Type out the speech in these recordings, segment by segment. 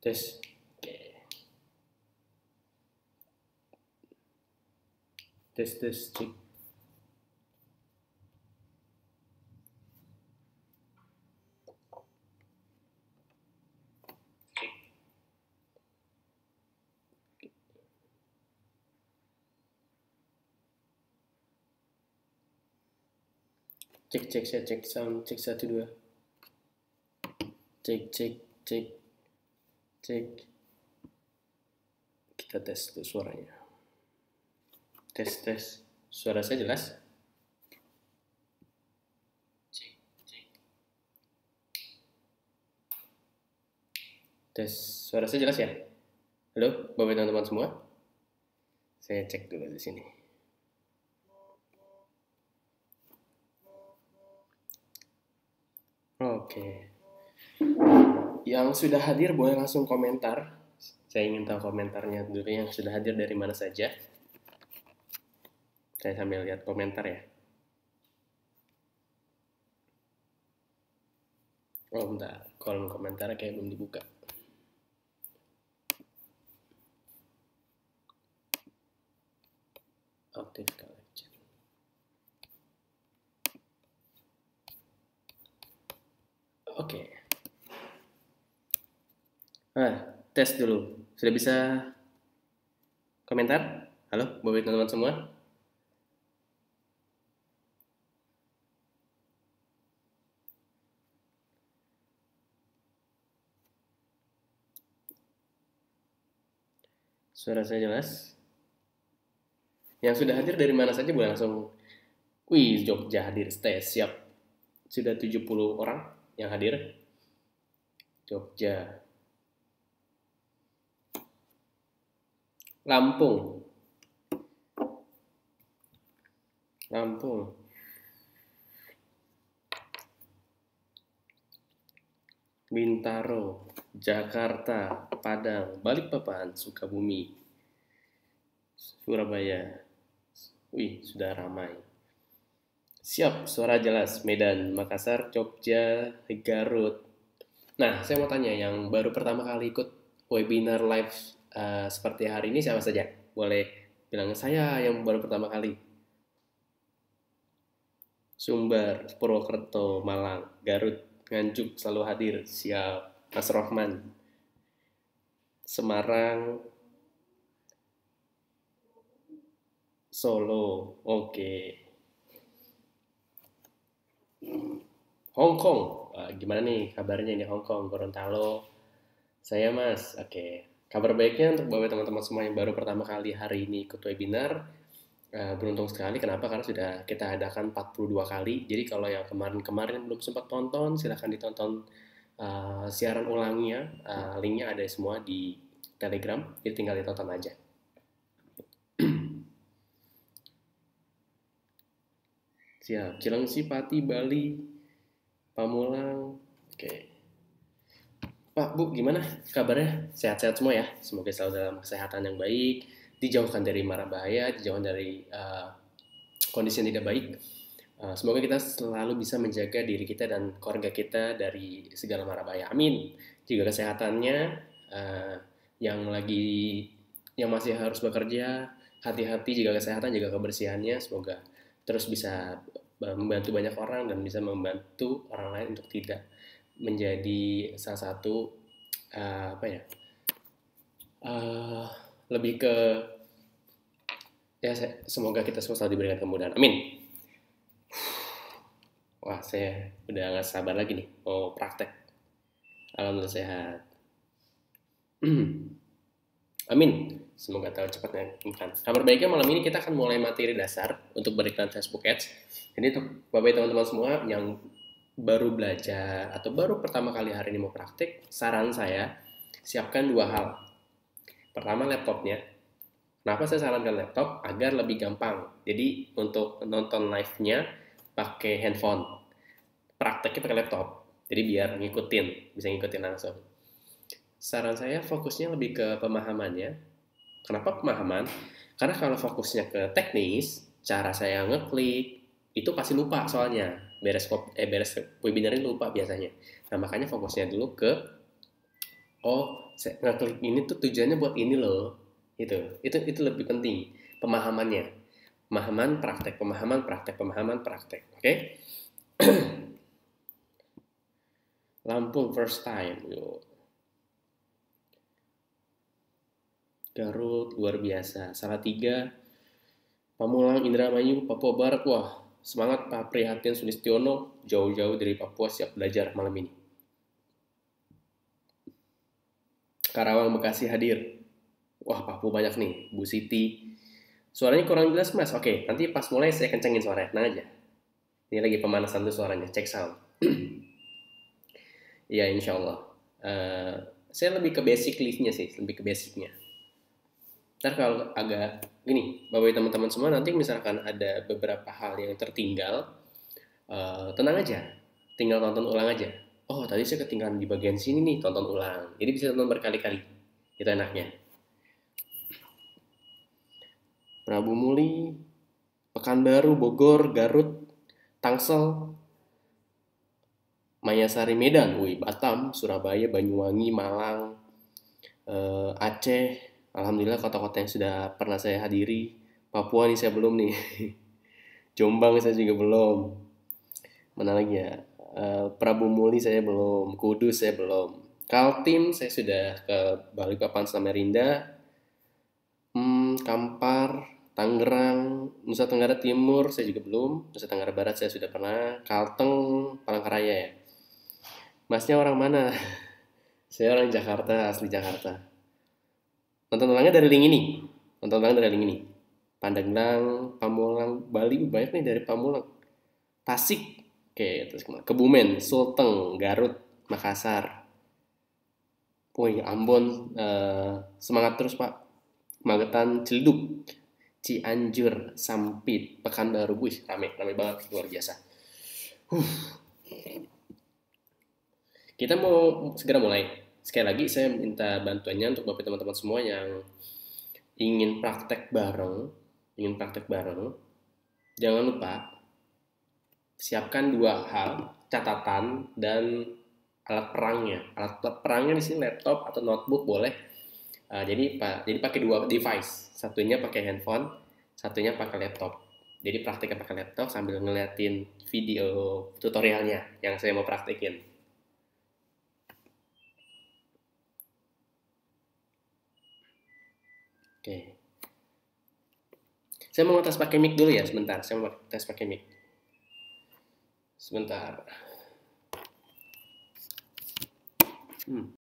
Tes. Oke. Tes cek. Cek saya cek sound cek 1 2. Cek. Kita tes tuh suaranya. Tes. Suara saya jelas? Tes. Suara saya jelas ya? Halo, Bapak teman-teman semua. Saya cek dulu di sini. Oke. Yang sudah hadir boleh langsung komentar. Saya ingin tahu komentarnya dulu yang sudah hadir dari mana saja. Saya sambil lihat komentar ya. Oh bentar, kolom komentar kayak belum dibuka. Aktif collection. Oke. Tes dulu. Sudah bisa komentar? Halo, Bapak teman-teman semua. Suara saya jelas? Yang sudah hadir dari mana saja boleh langsung. Wih, Jogja hadir, stay siap. Sudah 70 orang yang hadir. Jogja. Lampung. Bintaro, Jakarta, Padang, Balikpapan, Sukabumi, Surabaya. Wih, sudah ramai. Siap, suara jelas. Medan, Makassar, Jogja, Garut. Nah, saya mau tanya yang baru pertama kali ikut webinar live seperti hari ini siapa saja? Boleh bilang saya yang baru pertama kali. Sumber, Purwokerto, Malang, Garut, Nganjuk selalu hadir. Siap. Mas Rohman. Semarang, Solo. Oke. Hong Kong. Gimana nih kabarnya ini Hong Kong, Gorontalo? Saya Mas. Oke. Kabar baiknya untuk Bapak teman-teman semua yang baru pertama kali hari ini ikut webinar. Beruntung sekali, kenapa? Karena sudah kita adakan 42 kali. Jadi kalau yang kemarin-kemarin belum sempat tonton, silahkan ditonton siaran ulangnya. Linknya ada semua di Telegram, jadi tinggal ditonton aja. Siap. Cilengsi, Pati, Bali, Pamulang. Oke. Pak, Bu, gimana kabarnya? Sehat-sehat semua ya? Semoga selalu dalam kesehatan yang baik, dijauhkan dari mara bahaya, dijauhkan dari kondisi yang tidak baik. Semoga kita selalu bisa menjaga diri kita dan keluarga kita dari segala mara bahaya. Amin. Juga kesehatannya yang masih harus bekerja, hati-hati jaga kesehatan, jaga kebersihannya. Semoga terus bisa membantu banyak orang dan bisa membantu orang lain untuk tidak menjadi salah satu lebih ke ya semoga kita semua selalu diberikan kemudahan. Amin. Wah, saya udah gak sabar lagi nih mau praktek. Alhamdulillah sehat. Amin. Semoga tahu cepatnya iklan. Kabar baiknya malam ini kita akan mulai materi dasar untuk beriklan Facebook Ads. Jadi untuk Bapak teman-teman semua yang baru belajar atau baru pertama kali hari ini mau praktik, saran saya siapkan 2 hal. Pertama, laptopnya. Kenapa saya sarankan laptop? Agar lebih gampang. Jadi untuk nonton live-nya pakai handphone, prakteknya pakai laptop. Jadi biar bisa ngikutin langsung. Saran saya fokusnya lebih ke pemahamannya. Kenapa pemahaman? Karena kalau fokusnya ke teknis, cara saya ngeklik, itu pasti lupa soalnya. Beres webinar ini lupa biasanya. Nah, makanya fokusnya dulu ke Oh, saya ngeklik ini tuh tujuannya buat ini loh. Itu lebih penting pemahamannya. Pemahaman praktek, pemahaman praktek, pemahaman praktek. Oke? Lampung first time. Yuk. Garut luar biasa. Salatiga, Pamulang, Indramayu, Papua Barat. Wah, semangat Pak Prihatin Sulistiono. Jauh-jauh dari Papua siap belajar malam ini. Karawang, Bekasi hadir. Wah, Papua banyak nih. Bu Siti. Suaranya kurang jelas, Mas. Oke, nanti pas mulai saya kencengin suaranya. Tenang aja. Ini lagi pemanasan tuh suaranya. Cek sound. Iya, insya Allah. Eh, saya lebih ke basic liftnya sih. Lebih ke basicnya. Ntar kalau agak gini, Bapak teman-teman semua nanti misalkan ada beberapa hal yang tertinggal, tenang aja, tinggal tonton ulang aja. Oh tadi saya ketinggalan di bagian sini nih, tonton ulang. Jadi bisa tonton berkali-kali, itu enaknya. Prabu Muli, Pekanbaru, Bogor, Garut, Tangsel, Mayasari, Medan, wih, Batam, Surabaya, Banyuwangi, Malang, Aceh. Alhamdulillah kota-kota yang sudah pernah saya hadiri. Papua nih saya belum nih. Jombang saya juga belum. Mana lagi ya? Prabu Muli saya belum, Kudus saya belum. Kaltim saya sudah ke Balikpapan Samarinda, Kampar, Tangerang, Nusa Tenggara Timur saya juga belum, Nusa Tenggara Barat saya sudah pernah, Kalteng, Palangkaraya ya. Masnya orang mana? Saya orang Jakarta, asli Jakarta. Nonton ulangnya dari link ini. Nonton ulangnya dari link ini. Pandeglang, Pamulang, Bali banyak nih dari Pamulang. Tasik, oke, terus Kebumen, Sulteng, Garut, Makassar. Wih, Ambon, semangat terus Pak. Magetan, Ciledug, Cianjur, Sampit, Pekanbaru, wih, rame banget, luar biasa. Kita mau segera mulai. Sekali lagi saya minta bantuannya untuk bapak teman-teman semua yang ingin praktek bareng, jangan lupa siapkan dua hal, catatan dan alat perangnya. Alat perangnya di sini laptop atau notebook boleh. Jadi pakai dua device. Satunya pakai handphone, satunya pakai laptop. Jadi prakteknya pakai laptop sambil ngeliatin video tutorialnya yang saya mau praktekin. Oke. Saya mau tes pakai mic dulu ya sebentar. Saya mau tes pakai mic. Sebentar. Hmm.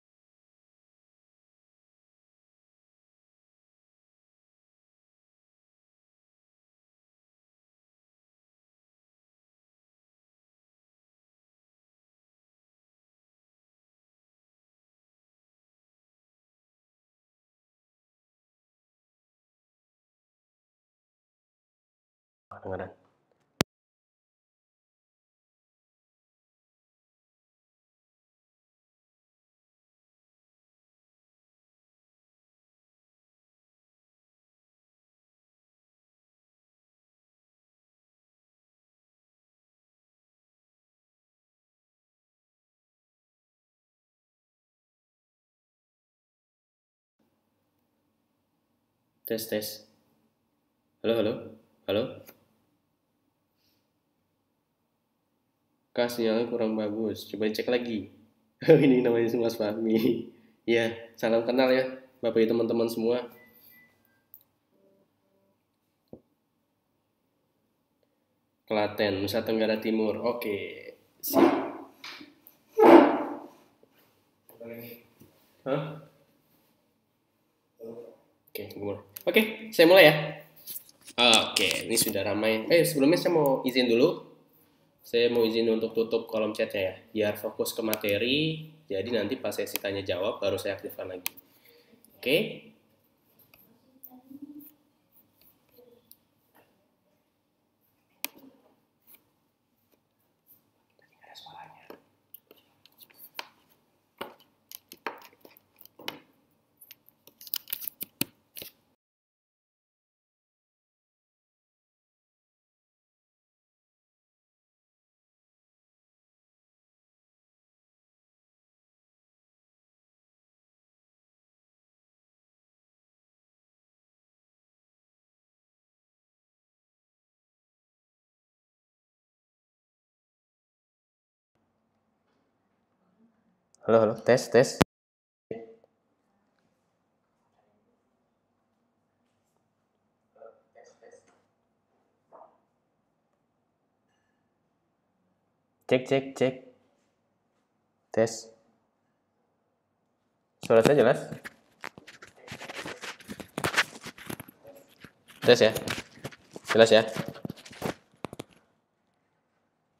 Dengeran. Tes tes. Halo halo. Halo. Kak, sinyalnya kurang bagus. Coba cek lagi. Ini namanya Mas Fahmi. Ya, salam kenal ya, Bapak teman-teman semua. Klaten, Nusa Tenggara Timur. Oke, siap. Hah? Oke, timur. Oke, saya mulai ya. Oke, ini sudah ramai. Sebelumnya saya mau izin dulu. Saya mau izin untuk tutup kolom chatnya ya, biar fokus ke materi. Jadi nanti pas sesi tanya jawab baru saya aktifkan lagi. Oke? Halo, halo, tes, tes. Cek, cek, cek. Tes. Suara saya jelas? Tes ya? Jelas ya?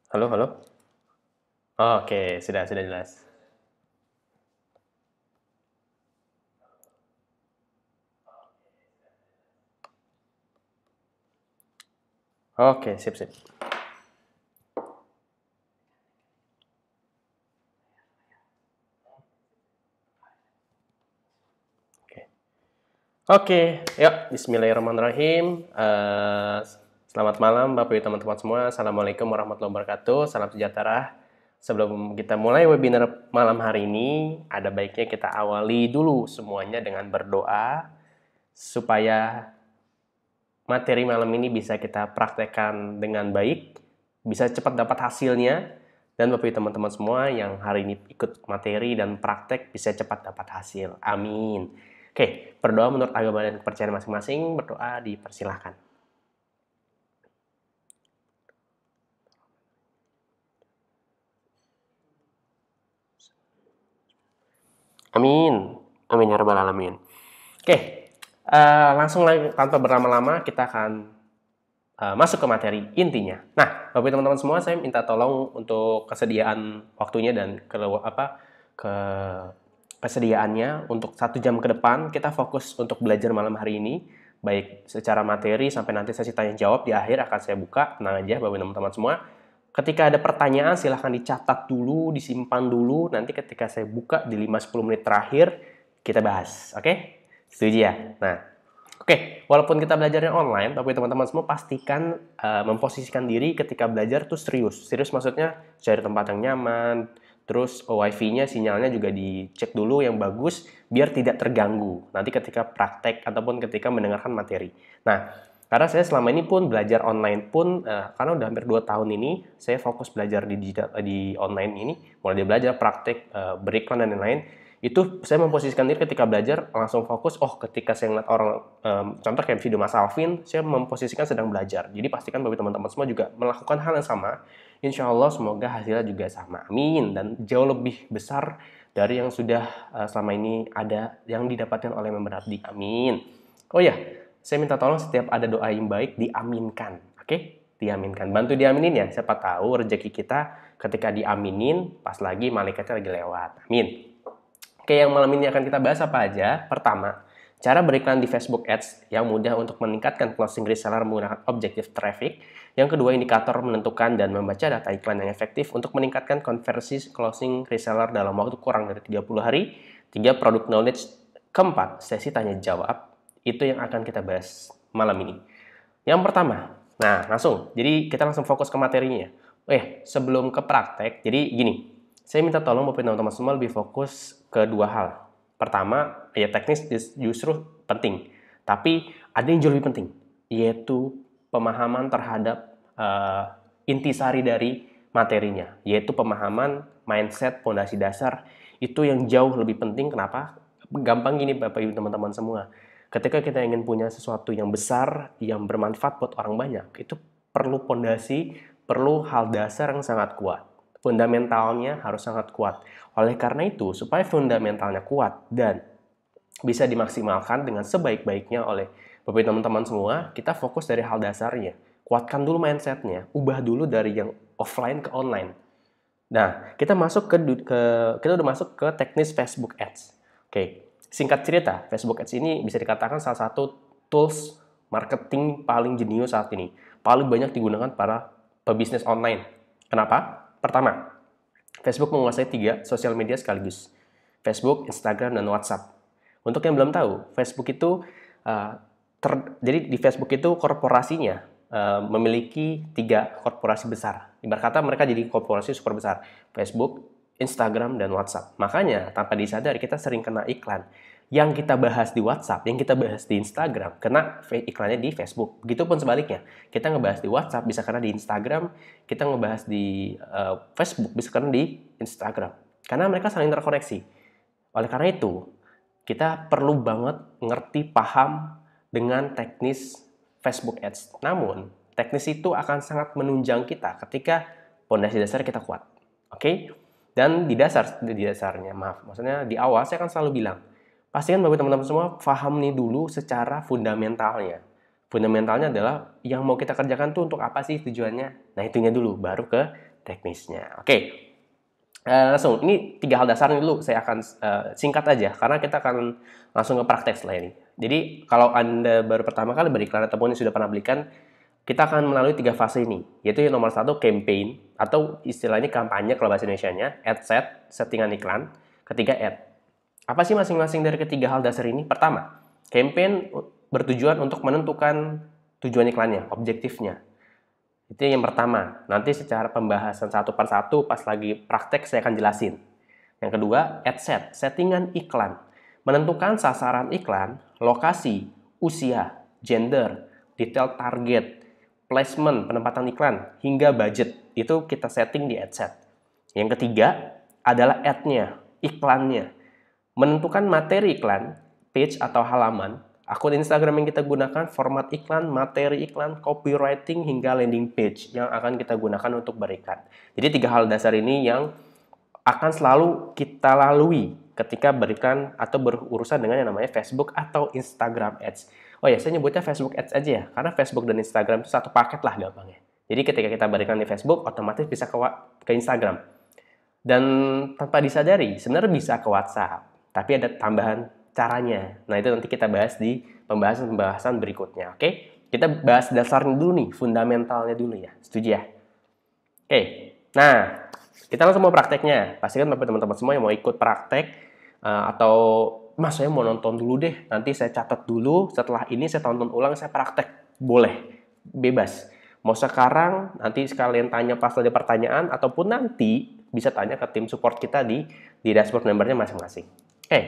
Halo, halo. Oke, sudah jelas. Oke, sip, sip. Oke, yuk, bismillahirrahmanirrahim. Selamat malam Bapak Ibu teman-teman semua. Assalamualaikum warahmatullahi wabarakatuh. Salam sejahtera. Sebelum kita mulai webinar malam hari ini, ada baiknya kita awali dulu semuanya dengan berdoa supaya materi malam ini bisa kita praktekkan dengan baik, bisa cepat dapat hasilnya, dan Bapak Ibu teman-teman semua yang hari ini ikut materi dan praktek bisa cepat dapat hasil. Amin. Oke, berdoa menurut agama dan kepercayaan masing-masing, berdoa dipersilahkan. Amin. Amin ya rabbal alamin. Oke, langsung lagi tanpa berlama-lama kita akan masuk ke materi intinya. Nah, Bapak Ibu teman-teman semua, saya minta tolong untuk kesediaan waktunya dan kesediaannya untuk 1 jam ke depan kita fokus untuk belajar malam hari ini, baik secara materi sampai nanti sesi tanya jawab di akhir akan saya buka. Tenang aja Bapak Ibu teman-teman semua. Ketika ada pertanyaan silahkan dicatat dulu, disimpan dulu, nanti ketika saya buka di 5-10 menit terakhir kita bahas. Oke? Setuju ya? Nah, oke, walaupun kita belajarnya online, tapi teman-teman semua pastikan memposisikan diri ketika belajar tuh serius. Serius maksudnya cari tempat yang nyaman, terus wifi-nya, sinyalnya juga dicek dulu yang bagus, biar tidak terganggu nanti ketika praktek ataupun ketika mendengarkan materi. Nah, karena saya selama ini pun belajar online pun, karena udah hampir 2 tahun ini, saya fokus belajar di online ini, mulai dia belajar praktek, beriklan dan lain-lain, itu saya memposisikan diri ketika belajar langsung fokus. Ketika saya ngeliat orang, contoh kayak video Mas Alvin, saya memposisikan sedang belajar. Jadi pastikan bagi teman-teman semua juga melakukan hal yang sama. Insya Allah semoga hasilnya juga sama. Amin. Dan jauh lebih besar dari yang sudah selama ini ada yang didapatkan oleh member abdi. Amin. Oh ya, saya minta tolong setiap ada doa yang baik diaminkan. Oke? Diaminkan. Bantu diaminin ya. Siapa tahu rezeki kita ketika diaminin pas lagi malaikatnya lagi lewat. Amin. Oke, yang malam ini akan kita bahas apa aja? Pertama, cara beriklan di Facebook Ads yang mudah untuk meningkatkan closing reseller menggunakan objective traffic. Yang kedua, indikator menentukan dan membaca data iklan yang efektif untuk meningkatkan konversi closing reseller dalam waktu kurang dari 30 hari. 3, product knowledge. Keempat, sesi tanya jawab. Itu yang akan kita bahas malam ini. Yang pertama, nah langsung, jadi kita langsung fokus ke materinya. Sebelum ke praktek, jadi gini, saya minta tolong Bapak teman-teman semua lebih fokus ke 2 hal. Pertama, ya teknis justru penting, tapi ada yang jauh lebih penting, yaitu pemahaman terhadap intisari dari materinya, yaitu pemahaman mindset, fondasi dasar, itu yang jauh lebih penting. Kenapa? Gampang gini Bapak Ibu teman-teman semua. Ketika kita ingin punya sesuatu yang besar, yang bermanfaat buat orang banyak, itu perlu fondasi, perlu hal dasar yang sangat kuat. Fundamentalnya harus sangat kuat. Oleh karena itu, supaya fundamentalnya kuat dan bisa dimaksimalkan dengan sebaik-baiknya oleh Bapak teman-teman semua, kita fokus dari hal dasarnya. Kuatkan dulu mindsetnya, ubah dulu dari yang offline ke online. Nah, kita udah masuk ke teknis Facebook Ads. Oke, singkat cerita, Facebook Ads ini bisa dikatakan salah satu tools marketing paling jenius saat ini. Paling banyak digunakan para pebisnis online. Kenapa? Pertama, Facebook menguasai 3 sosial media sekaligus. Facebook, Instagram, dan WhatsApp. Untuk yang belum tahu, Facebook itu jadi di Facebook itu korporasinya memiliki 3 korporasi besar. Ibarat kata mereka jadi korporasi super besar. Facebook, Instagram, dan WhatsApp. Makanya tanpa disadari kita sering kena iklan. Yang kita bahas di WhatsApp, yang kita bahas di Instagram, kena iklannya di Facebook. Begitupun sebaliknya, kita ngebahas di WhatsApp, bisa kena di Instagram, kita ngebahas di Facebook, bisa kena di Instagram. karena mereka saling terkoneksi. Oleh karena itu, kita perlu banget ngerti, paham dengan teknis Facebook Ads. Namun, teknis itu akan sangat menunjang kita ketika fondasi dasar kita kuat. Oke? Dan di dasarnya, maksudnya di awal saya akan selalu bilang, pastikan bagi teman-teman semua paham nih dulu secara fundamentalnya. Fundamentalnya adalah yang mau kita kerjakan tuh untuk apa sih tujuannya. Nah, itunya dulu, baru ke teknisnya. Oke. Langsung, ini 3 hal dasarnya dulu saya akan singkat aja, karena kita akan langsung ke praktek setelah ini. Jadi, kalau Anda baru pertama kali beriklan ataupun yang sudah pernah belikan, kita akan melalui 3 fase ini, yaitu yang nomor 1, campaign, atau istilahnya kampanye kalau bahasa Indonesianya, ad set, settingan iklan, ketiga ad. Apa sih masing-masing dari ketiga hal dasar ini? Pertama, campaign bertujuan untuk menentukan tujuan iklannya, objektifnya. Itu yang pertama. Nanti secara pembahasan satu per satu pas lagi praktek saya akan jelasin. Yang kedua, ad set, settingan iklan. Menentukan sasaran iklan, lokasi, usia, gender, detail target, placement, penempatan iklan, hingga budget. Itu kita setting di ad set. Yang ketiga adalah ad-nya, iklannya. Menentukan materi iklan, page atau halaman, akun Instagram yang kita gunakan, format iklan, materi iklan, copywriting, hingga landing page yang akan kita gunakan untuk beriklan. Jadi 3 hal dasar ini yang akan selalu kita lalui ketika beriklan atau berurusan dengan yang namanya Facebook atau Instagram Ads. Oh ya, saya nyebutnya Facebook Ads aja ya, karena Facebook dan Instagram itu satu paket lah gampangnya. Jadi ketika kita beriklan di Facebook, otomatis bisa ke Instagram. Dan tanpa disadari, sebenarnya bisa ke WhatsApp, tapi ada tambahan caranya. Nah, itu nanti kita bahas di pembahasan-pembahasan berikutnya, oke? Kita bahas dasarnya dulu nih, fundamentalnya dulu ya. Setuju ya? Oke. Nah, kita langsung mau prakteknya. Pastikan Bapak teman-teman semua yang mau ikut praktek atau Mas, saya mau nonton dulu deh. Nanti saya catat dulu, setelah ini saya tonton ulang, saya praktek. Boleh. Bebas. Mau sekarang, nanti sekalian tanya pas ada pertanyaan, ataupun nanti bisa tanya ke tim support kita di dashboard membernya masing-masing. Oke.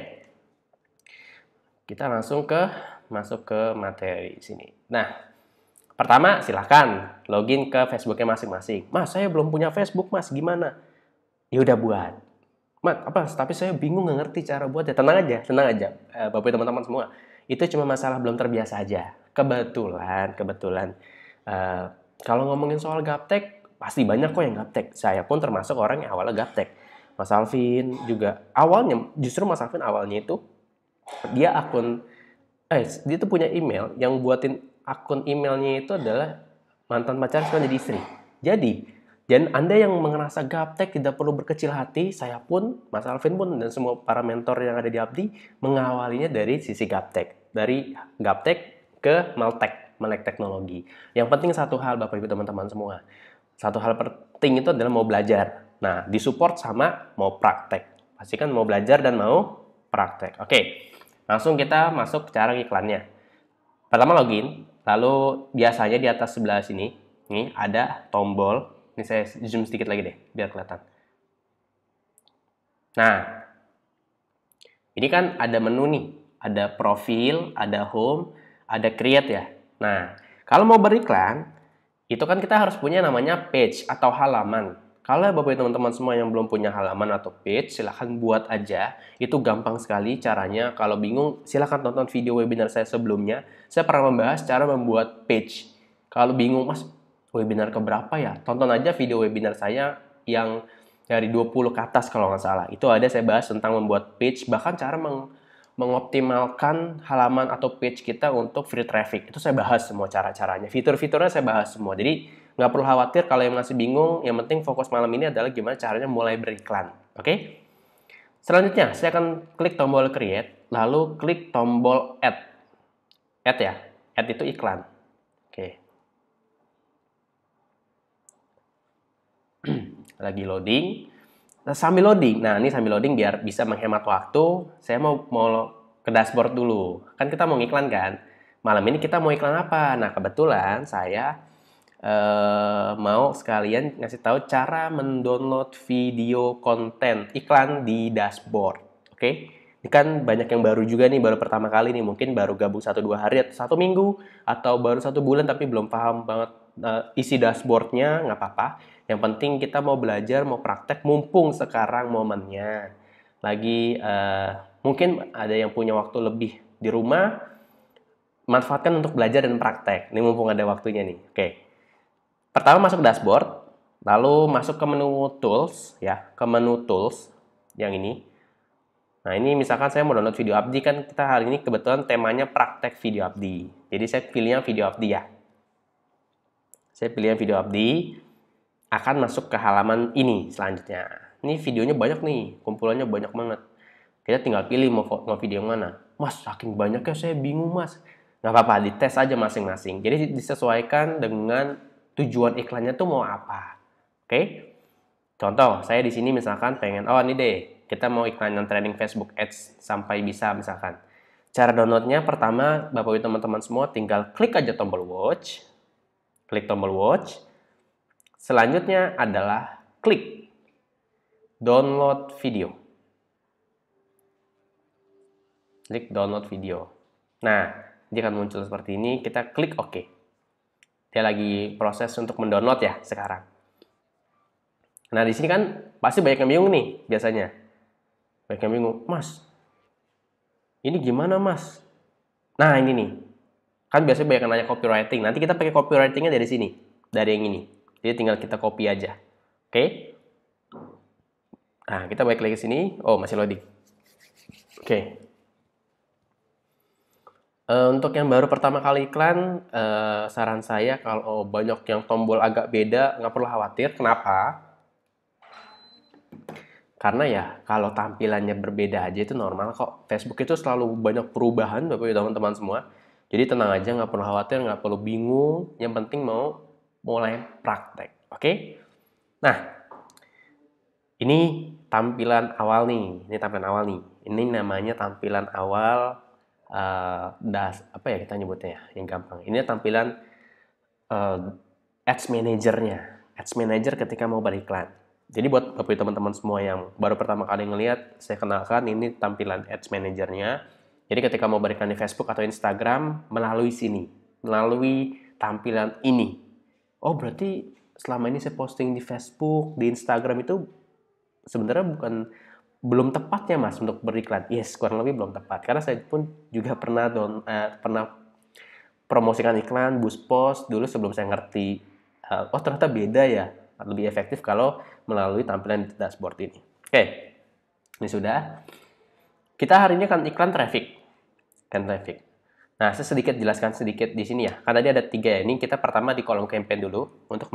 Kita langsung masuk ke materi sini. Nah, pertama silahkan login ke Facebooknya masing-masing. Mas, saya belum punya Facebook, Mas, gimana? Ya udah buat. Mas, tapi saya bingung nggak ngerti cara buatnya. Tenang aja, Bapak teman-teman semua. Itu cuma masalah belum terbiasa aja. Kebetulan, kalau ngomongin soal gaptek, pasti banyak kok yang gaptek. Saya pun termasuk orang yang awalnya gaptek. Mas Alvin juga Mas Alvin awalnya itu dia tuh punya email yang buatin akun emailnya itu adalah mantan pacar sekarang jadi istri. Dan Anda yang merasa gaptek tidak perlu berkecil hati, saya pun, Mas Alvin pun, dan semua para mentor yang ada di Abdi mengawalinya dari sisi gaptek. Dari gaptek ke melek teknologi. Yang penting satu hal Bapak Ibu teman-teman semua. Satu hal penting itu adalah mau belajar. Nah, disupport sama mau praktek. Pastikan mau belajar dan mau praktek. Oke, langsung kita masuk ke cara iklannya. Pertama login, lalu biasanya di atas sebelah sini, ini ada tombol. Ini saya zoom sedikit lagi deh, biar kelihatan. Nah, ini kan ada menu nih. Ada profil, ada home, ada create ya. Nah, kalau mau beriklan, itu kan kita harus punya namanya page atau halaman. Kalau Bapak teman-teman semua yang belum punya halaman atau page, silahkan buat aja. Itu gampang sekali caranya. Kalau bingung, silahkan tonton video webinar saya sebelumnya. Saya pernah membahas cara membuat page. Kalau bingung, Mas, webinar keberapa ya? Tonton aja video webinar saya yang dari 20 ke atas kalau nggak salah. Itu ada saya bahas tentang membuat page, bahkan cara mengoptimalkan halaman atau page kita untuk free traffic. Itu saya bahas semua cara-caranya. Fitur-fiturnya saya bahas semua. Jadi nggak perlu khawatir kalau yang masih bingung. Yang penting fokus malam ini adalah gimana caranya mulai beriklan. Oke? Selanjutnya, saya akan klik tombol create, lalu klik tombol add. Add ya. Add itu iklan. Oke. Lagi loading. Nah, sambil loading biar bisa menghemat waktu, saya mau ke dashboard dulu. Kan kita mau iklan kan? Malam ini kita mau iklan apa? Nah, kebetulan saya mau sekalian ngasih tahu cara mendownload video konten iklan di dashboard. Oke? Ini kan banyak yang baru juga nih, baru pertama kali nih, mungkin baru gabung 1-2 hari atau 1 minggu atau baru 1 bulan tapi belum paham banget isi dashboardnya, nggak apa-apa. Yang penting kita mau belajar, mau praktek, mumpung sekarang momennya. Lagi mungkin ada yang punya waktu lebih di rumah, manfaatkan untuk belajar dan praktek. Ini mumpung ada waktunya nih. Oke. Pertama masuk dashboard, lalu masuk ke menu tools ya, ke menu tools yang ini. Nah, ini misalkan saya mau download video abdi, kan kita hari ini kebetulan temanya praktek video abdi. Jadi saya pilih yang video abdi ya. Saya pilih yang video abdi, akan masuk ke halaman ini selanjutnya. Ini videonya banyak nih, kumpulannya banyak banget. Kita tinggal pilih mau video yang mana. Mas, saking banyaknya saya bingung mas. Nggak apa-apa, dites aja masing-masing. Jadi disesuaikan dengan tujuan iklannya tuh mau apa. Oke? Contoh, saya di sini misalkan pengen, oh ini deh, kita mau iklan yang trending Facebook Ads sampai bisa misalkan. Cara downloadnya pertama, Bapak Ibu teman-teman semua tinggal klik aja tombol watch. Klik tombol watch. Selanjutnya adalah klik download video. Klik download video. Nah, dia akan muncul seperti ini, kita klik OK. Dia lagi proses untuk mendownload ya sekarang. Nah, di sini kan pasti banyak yang bingung nih biasanya. Banyak yang bingung, Mas, ini gimana Mas? Nah, ini nih. Kan biasanya banyak yang nanya copywriting. Nanti kita pakai copywritingnya dari sini. Dari yang ini. Jadi tinggal kita copy aja. Oke? Nah, kita balik lagi ke sini. Oh, masih loading. Oke. Untuk yang baru pertama kali iklan, saran saya kalau banyak yang tombol agak beda, nggak perlu khawatir. Kenapa? Karena ya kalau tampilannya berbeda aja itu normal kok. Facebook itu selalu banyak perubahan Bapak Ibu teman-teman semua. Jadi tenang aja, nggak perlu khawatir, nggak perlu bingung. Yang penting mau mulai praktek. Oke? Nah, ini tampilan awal nih. Ini tampilan awal nih. Ini namanya tampilan awal apa ya kita nyebutnya ya, yang gampang. Ini tampilan Ads Manager-nya. Ads Manager ketika mau beriklan. Jadi buat teman-teman semua yang baru pertama kali ngelihat, saya kenalkan ini tampilan Ads Manager-nya. Jadi ketika mau beriklan di Facebook atau Instagram, melalui sini, melalui tampilan ini. Oh, berarti selama ini saya posting di Facebook, di Instagram itu sebenarnya belum tepatnya mas untuk beriklan. Yes, kurang lebih belum tepat. Karena saya pun juga pernah promosikan iklan, boost post dulu sebelum saya ngerti. Oh ternyata beda ya, lebih efektif kalau melalui tampilan di dashboard ini. Oke, ini sudah. Kita hari ini akan iklan traffic. Nah, saya sedikit jelaskan sedikit di sini ya. Karena tadi ada 3 ya. Ini kita pertama di kolom campaign dulu untuk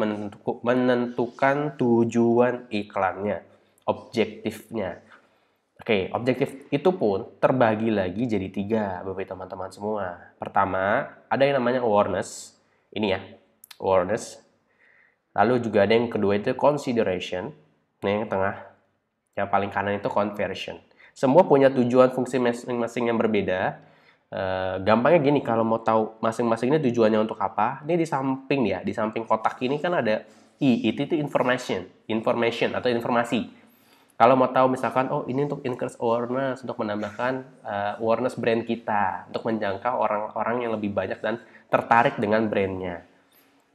menentukan tujuan iklannya, objektifnya. Oke, objektif itu pun terbagi lagi jadi 3, Bapak teman-teman semua. Pertama, ada yang namanya awareness. Ini ya, awareness. Lalu juga ada yang kedua itu consideration. Nah, yang tengah, yang paling kanan itu conversion. Semua punya tujuan fungsi masing-masing yang berbeda. Gampangnya gini, kalau mau tahu masing-masing ini tujuannya untuk apa, ini di samping ya, di samping kotak ini kan ada I, itu information atau informasi. Kalau mau tahu misalkan, oh ini untuk increase awareness, untuk menambahkan awareness brand kita, untuk menjangkau orang-orang yang lebih banyak dan tertarik dengan brandnya.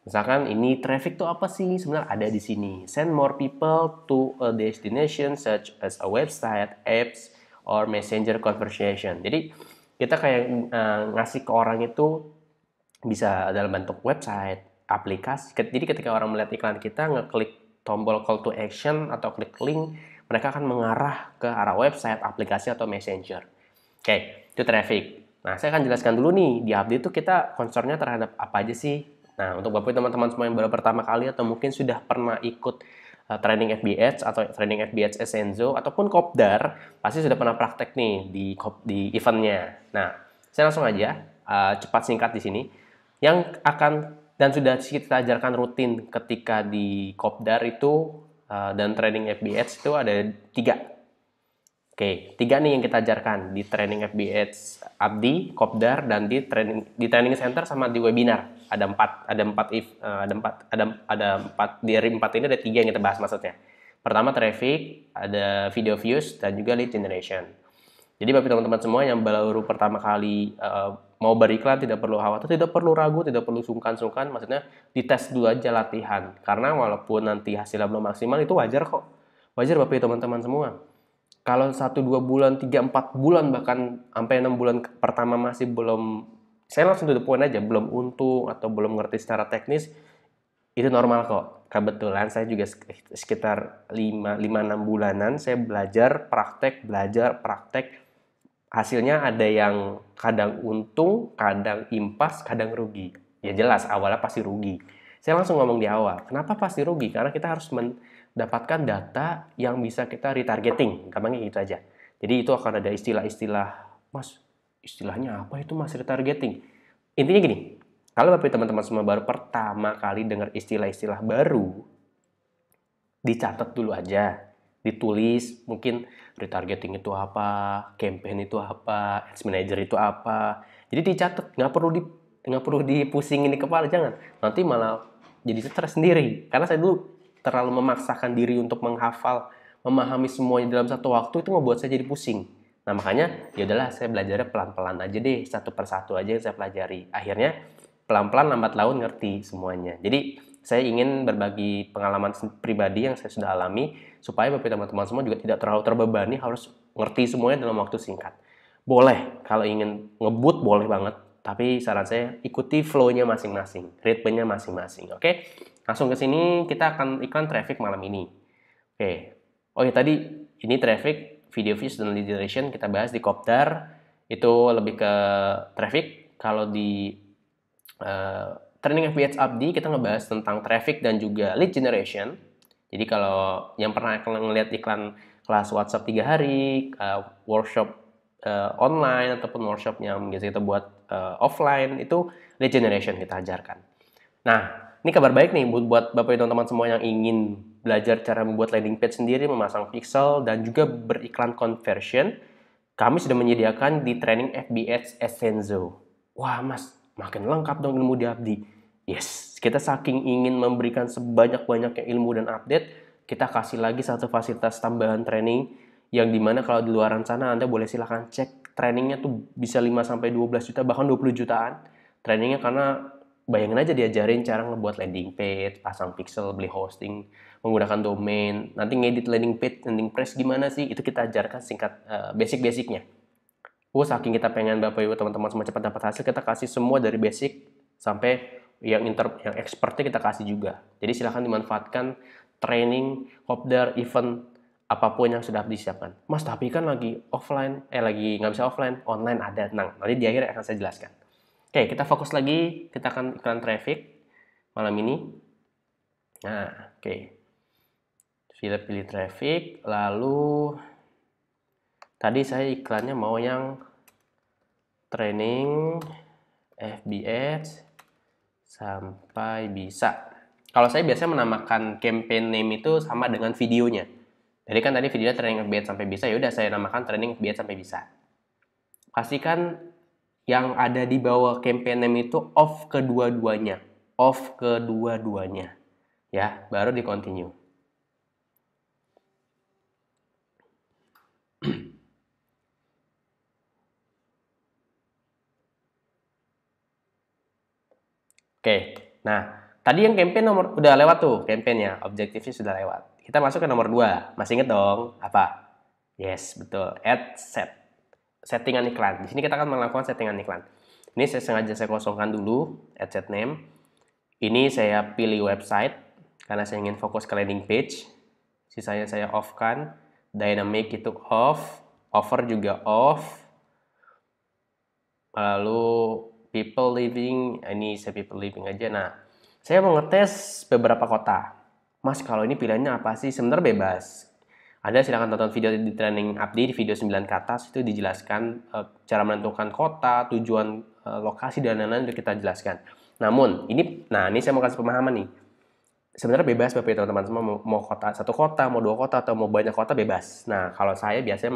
Misalkan ini traffic itu apa sih? Sebenarnya ada di sini. Send more people to a destination such as a website, apps, or messenger conversation. Jadi kita kayak ngasih ke orang itu bisa dalam bentuk website, aplikasi. Jadi ketika orang melihat iklan kita, ngeklik tombol call to action atau klik link, mereka akan mengarah ke arah website, aplikasi, atau messenger. Oke, itu traffic. Nah, saya akan jelaskan dulu nih, di update itu kita concernnya terhadap apa aja sih? Nah, untuk Bapak teman-teman semua yang baru pertama kali atau mungkin sudah pernah ikut training FB Ads atau training FB Ads Essenzo ataupun Kopdar, pasti sudah pernah praktek nih di eventnya. Nah, saya langsung aja cepat singkat di sini. Yang akan dan sudah kita ajarkan rutin ketika di Kopdar itu dan training FB Ads itu ada 3. Oke, 3 nih yang kita ajarkan di training FB Ads Abdi, Kopdar, dan di training center sama di webinar. Ada 4 dari 4 ini ada 3 yang kita bahas maksudnya. Pertama traffic, ada video views, dan juga lead generation. Jadi bagi teman-teman semua yang baru pertama kali mau beriklan tidak perlu khawatir, tidak perlu ragu, tidak perlu sungkan-sungkan, maksudnya dites dulu aja latihan. Karena walaupun nanti hasilnya belum maksimal itu wajar kok. Wajar Bapak teman-teman semua. Kalau 1-2 bulan, 3-4 bulan, bahkan sampai 6 bulan pertama masih belum, saya langsung to the point aja, belum untung atau belum ngerti secara teknis, itu normal kok. Kebetulan saya juga sekitar 5-6 bulanan saya belajar, praktek. Hasilnya ada yang kadang untung, kadang impas, kadang rugi. Ya jelas awalnya pasti rugi. Saya langsung ngomong di awal, kenapa pasti rugi? Karena kita harus mendapatkan data yang bisa kita retargeting, gampangnya gitu aja. Jadi itu akan ada istilah-istilah, Mas, istilahnya apa itu Mas retargeting? Intinya gini, kalau Bapak teman-teman semua baru pertama kali dengar istilah-istilah baru, dicatat dulu aja, ditulis, mungkin retargeting itu apa, campaign itu apa, ads manager itu apa. Jadi dicatat, nggak perlu dipusingin di kepala, jangan. Nanti malah jadi stres sendiri. Karena saya dulu terlalu memaksakan diri untuk menghafal, memahami semuanya dalam satu waktu, itu ngebuat saya jadi pusing. Nah makanya ya udahlah saya belajarnya pelan-pelan aja deh, satu persatu aja yang saya pelajari. Akhirnya pelan-pelan lambat laun ngerti semuanya. Jadi saya ingin berbagi pengalaman pribadi yang saya sudah alami supaya Bapak teman-teman semua juga tidak terlalu terbebani harus ngerti semuanya dalam waktu singkat. Boleh kalau ingin ngebut boleh banget, tapi saran saya ikuti flow-nya masing-masing, ritmenya masing-masing. Oke? Langsung ke sini kita akan iklan traffic malam ini. Oke. Oh ya tadi ini traffic, video views dan lead generation kita bahas di Kopdar, itu lebih ke traffic. Kalau di Training FBH Abdi kita ngebahas tentang traffic dan juga lead generation. Jadi kalau yang pernah ngeliat iklan kelas WhatsApp 3 hari, workshop online ataupun workshop yang biasa kita buat offline, itu lead generation kita ajarkan. Nah, ini kabar baik nih buat Bapak dan teman-teman semua yang ingin belajar cara membuat landing page sendiri, memasang pixel, dan juga beriklan conversion. Kami sudah menyediakan di training FBH Essenzo. Wah mas, makin lengkap dong ilmu di Abdi. Yes, kita saking ingin memberikan sebanyak-banyaknya ilmu dan update, kita kasih lagi satu fasilitas tambahan training yang dimana kalau di luaran sana Anda boleh silahkan cek trainingnya tuh bisa 5-12 juta, bahkan 20 jutaan. Trainingnya karena bayangin aja diajarin cara ngebuat landing page, pasang pixel, beli hosting, menggunakan domain, nanti ngedit landing page, landing press gimana sih, itu kita ajarkan singkat basic-basicnya. Saking kita pengen Bapak Ibu teman-teman semua cepat dapat hasil, kita kasih semua dari basic sampai yang expertnya kita kasih juga. Jadi silahkan dimanfaatkan training, kopdar, event, apapun yang sudah disiapkan. Mas, tapi kan lagi offline, lagi nggak bisa offline, online ada. Nah, nanti di akhir akan saya jelaskan. Oke, kita fokus lagi, kita akan iklan traffic malam ini. Nah, oke. Pilih traffic, lalu tadi saya iklannya mau yang training FBH sampai bisa. Kalau saya biasanya menamakan campaign name itu sama dengan videonya. Jadi kan tadi videonya training FBH sampai bisa, ya udah saya namakan training FBH sampai bisa. Pastikan yang ada di bawah campaign name itu off kedua-duanya. Off kedua-duanya. Ya, baru di continue. Oke, nah tadi yang campaign nomor udah lewat tuh campaignnya, objektifnya sudah lewat. Kita masuk ke nomor 2, masih inget dong apa? Yes, betul, add set, settingan iklan. Di sini kita akan melakukan settingan iklan. Ini saya sengaja saya kosongkan dulu, add set name. Ini saya pilih website karena saya ingin fokus ke landing page. Sisanya saya off kan, dynamic itu off, offer juga off. Lalu people living, ini saya people living aja. Nah, saya mau ngetes beberapa kota. Mas, kalau ini pilihannya apa sih? Sebenarnya bebas. Anda silahkan tonton video di training Abdi, di video 9 ke atas, itu dijelaskan cara menentukan kota, tujuan, lokasi, dan lain-lain itu kita jelaskan. Namun, ini saya mau kasih pemahaman nih. Sebenarnya bebas Bapak teman-teman semua, mau kota, satu kota, mau 2 kota, atau mau banyak kota, bebas. Nah, kalau saya biasanya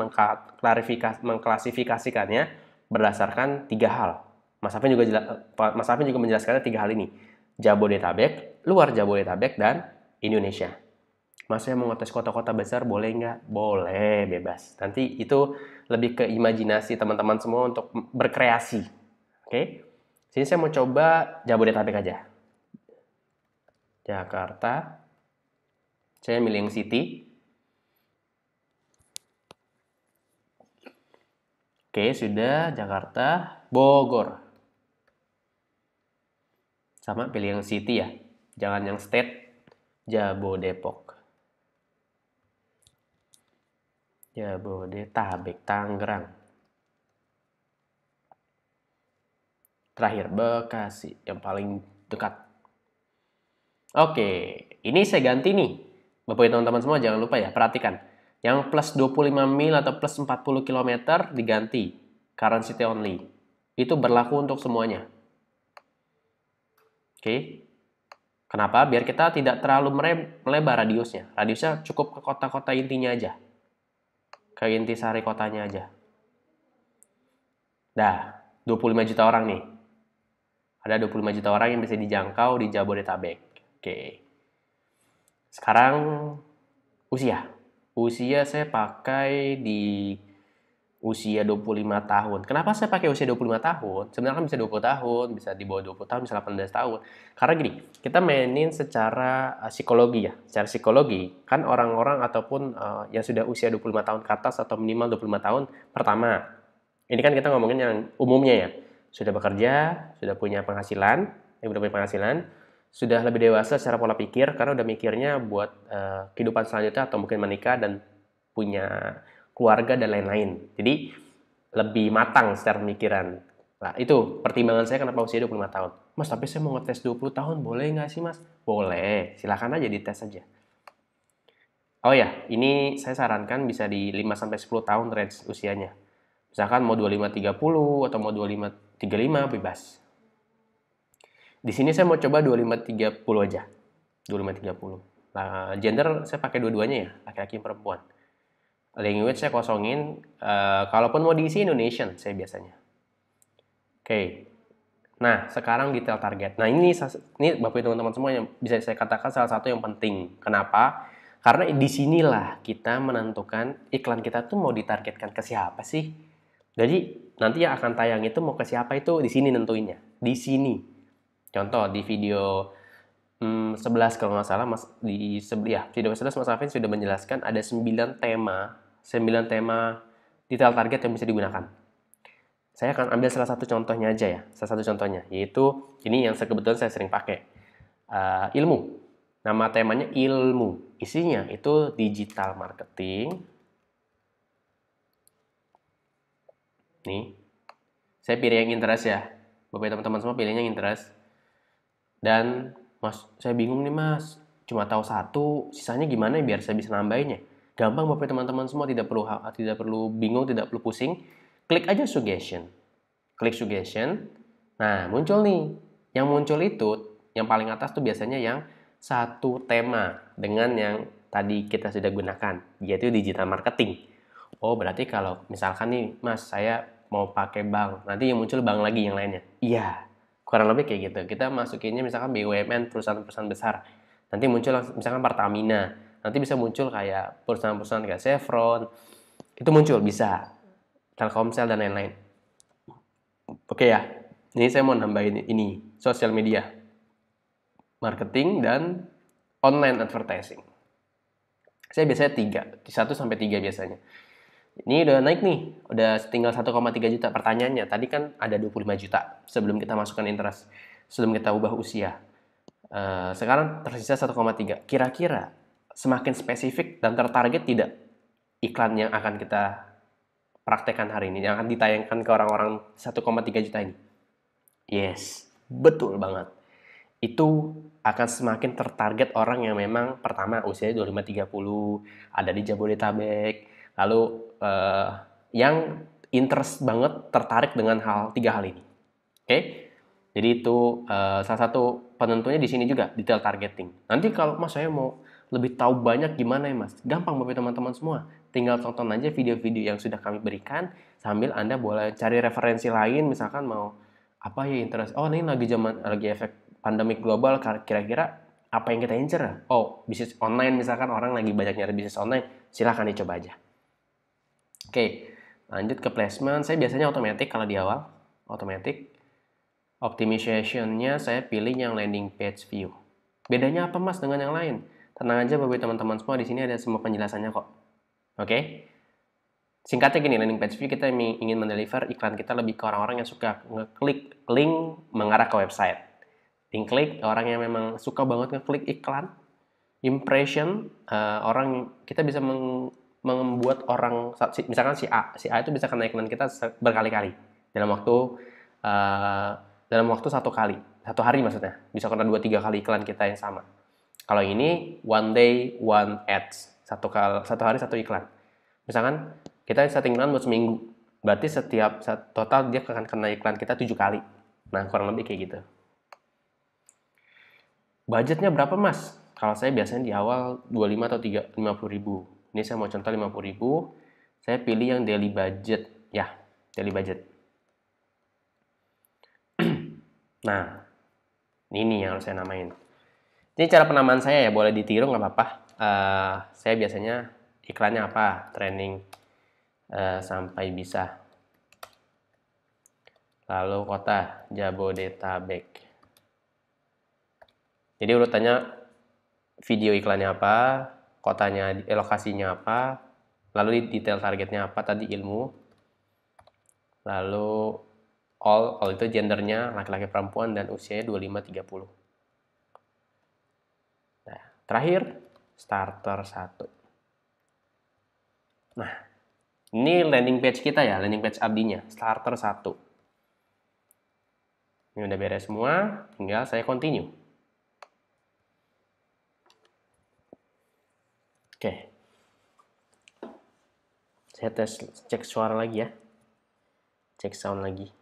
mengklasifikasikannya berdasarkan 3 hal. Mas Afin juga menjelaskannya 3 hal ini. Jabodetabek, luar Jabodetabek, dan Indonesia. Mas, saya mau ngetes kota-kota besar, boleh nggak? Boleh, bebas. Nanti itu lebih ke imajinasi teman-teman semua untuk berkreasi. Oke. Sini saya mau coba Jabodetabek aja. Jakarta. Saya milih yang city. Oke, sudah. Jakarta. Bogor. Sama, pilih yang city ya. Jangan yang state. Jabodepok. Jabodetabek. Tangerang. Terakhir, Bekasi. Yang paling dekat. Oke, ini saya ganti nih. Bapak ibu teman-teman semua jangan lupa ya, perhatikan. Yang plus 25 mil atau plus 40 km diganti. Current city only. Itu berlaku untuk semuanya. Oke. Kenapa? Biar kita tidak terlalu melebar radiusnya. Radiusnya cukup ke kota-kota intinya aja. Ke intisari kotanya aja. Dah, 25 juta orang nih. Ada 25 juta orang yang bisa dijangkau di Jabodetabek. Oke. Sekarang usia. Usia saya pakai di usia 25 tahun. Kenapa saya pakai usia 25 tahun? Sebenarnya kan bisa 20 tahun, bisa di bawah 20 tahun, bisa 18 tahun. Karena gini, kita mainin secara psikologi ya. Secara psikologi, kan orang-orang ataupun yang sudah usia 25 tahun ke atas atau minimal 25 tahun, pertama, ini kan kita ngomongin yang umumnya ya. Sudah bekerja, sudah punya penghasilan, sudah lebih dewasa secara pola pikir karena udah mikirnya buat kehidupan selanjutnya atau mungkin menikah dan punya keluarga dan lain-lain. Jadi lebih matang secara pemikiran. Nah, itu pertimbangan saya kenapa usia 25 tahun. Mas, tapi saya mau ngetes 20 tahun, boleh nggak sih, Mas? Boleh, silakan aja dites aja. Oh ya, ini saya sarankan bisa di 5-10 tahun range usianya. Misalkan mau 25-30 atau mau 25-35 bebas. Di sini saya mau coba 25-30 aja. 25-30. Nah, gender saya pakai dua-duanya ya, laki-laki dan perempuan. Language saya kosongin, kalaupun mau diisi Indonesian saya biasanya. Oke. Nah, sekarang detail target. Nah, ini Bapak Ibu teman-teman semua yang bisa saya katakan salah satu yang penting. Kenapa? Karena disinilah kita menentukan iklan kita tuh mau ditargetkan ke siapa sih. Jadi nanti yang akan tayang itu mau ke siapa itu di sini nentuinnya. Di sini. Contoh di video 11 kalau nggak salah video 11 Mas Alvin sudah menjelaskan ada 9 tema detail target yang bisa digunakan. Saya akan ambil salah satu contohnya aja ya. Salah satu contohnya yaitu ini yang kebetulan saya sering pakai. Ilmu. Nama temanya ilmu. Isinya itu digital marketing. Nih, saya pilih yang interest ya. Bapak teman-teman semua pilihnya yang interest. Dan Mas, saya bingung nih Mas. Cuma tahu satu, sisanya gimana ya biar saya bisa nambahinnya? Gampang Bapak teman-teman semua, tidak perlu bingung, tidak perlu pusing. Klik aja suggestion. Klik suggestion. Nah, muncul nih. Yang muncul itu, yang paling atas tuh biasanya yang satu tema dengan yang tadi kita sudah gunakan, yaitu digital marketing. Oh, berarti kalau misalkan nih, Mas, saya mau pakai bank, nanti yang muncul bank lagi yang lainnya. Iya, kurang lebih kayak gitu. Kita masukinnya misalkan BUMN, perusahaan-perusahaan besar. Nanti muncul misalkan Pertamina. Nanti bisa muncul kayak perusahaan-perusahaan kayak Chevron. Itu muncul, bisa. Telkomsel dan lain-lain. Oke ya, ini saya mau nambahin ini, sosial media. Marketing dan online advertising. Saya biasanya 1-3 biasanya. Ini udah naik nih, udah tinggal 1,3 juta. Pertanyaannya, tadi kan ada 25 juta sebelum kita masukkan interest, sebelum kita ubah usia. Sekarang tersisa 1,3. Kira-kira semakin spesifik dan tertarget tidak iklan yang akan kita praktekkan hari ini, yang akan ditayangkan ke orang-orang 1,3 juta ini? Yes, betul banget. Itu akan semakin tertarget orang yang memang pertama usianya 25-30, ada di Jabodetabek, lalu yang interest banget tertarik dengan 3 hal ini. Oke? Jadi itu salah satu penentunya di sini juga, detail targeting. Nanti kalau Mas saya mau lebih tahu banyak gimana ya Mas? Gampang Bapak teman-teman semua. Tinggal tonton aja video-video yang sudah kami berikan sambil Anda boleh cari referensi lain, misalkan mau apa ya interest. Oh, ini lagi efek pandemik global, kira-kira apa yang kita incer? Oh, bisnis online misalkan, orang lagi banyak nyari bisnis online, silahkan dicoba aja. Oke, lanjut ke placement. Saya biasanya otomatis kalau di awal, otomatis. Optimization-nya saya pilih yang landing page view. Bedanya apa mas dengan yang lain? Tenang aja bagi teman-teman semua, di sini ada semua penjelasannya kok. Oke? Singkatnya gini, landing page view kita ingin mendeliver iklan kita lebih ke orang-orang yang suka ngeklik link mengarah ke website. Link klik, orang yang memang suka banget ngeklik iklan. Impression, orang kita bisa membuat orang, misalkan si A itu bisa kena iklan kita berkali-kali dalam waktu satu hari maksudnya, bisa kena 2-3 kali iklan kita yang sama. Kalau ini one day one ads, satu hari satu iklan. Misalkan kita setting iklan buat seminggu, berarti setiap total dia akan kena iklan kita 7 kali. Nah kurang lebih kayak gitu. Budgetnya berapa mas? Kalau saya biasanya di awal 25 atau 50 ribu. Ini saya mau contoh 50 ribu. Saya pilih yang daily budget. Ya, daily budget. Nah, ini yang harus saya namain. Ini cara penamaan saya ya, boleh ditiru nggak apa-apa. Saya biasanya iklannya apa? Training sampai bisa. Lalu kota Jabodetabek. Jadi urutannya video iklannya apa, kotanya, lokasinya apa, lalu detail targetnya apa tadi ilmu, lalu all itu gendernya laki-laki perempuan dan usianya 25-30. Nah, terakhir starter 1. Nah, ini landing page kita ya, landing page abdinya, starter 1. Ini udah beres semua, tinggal saya continue. Oke. Saya cek suara lagi ya. Cek sound lagi.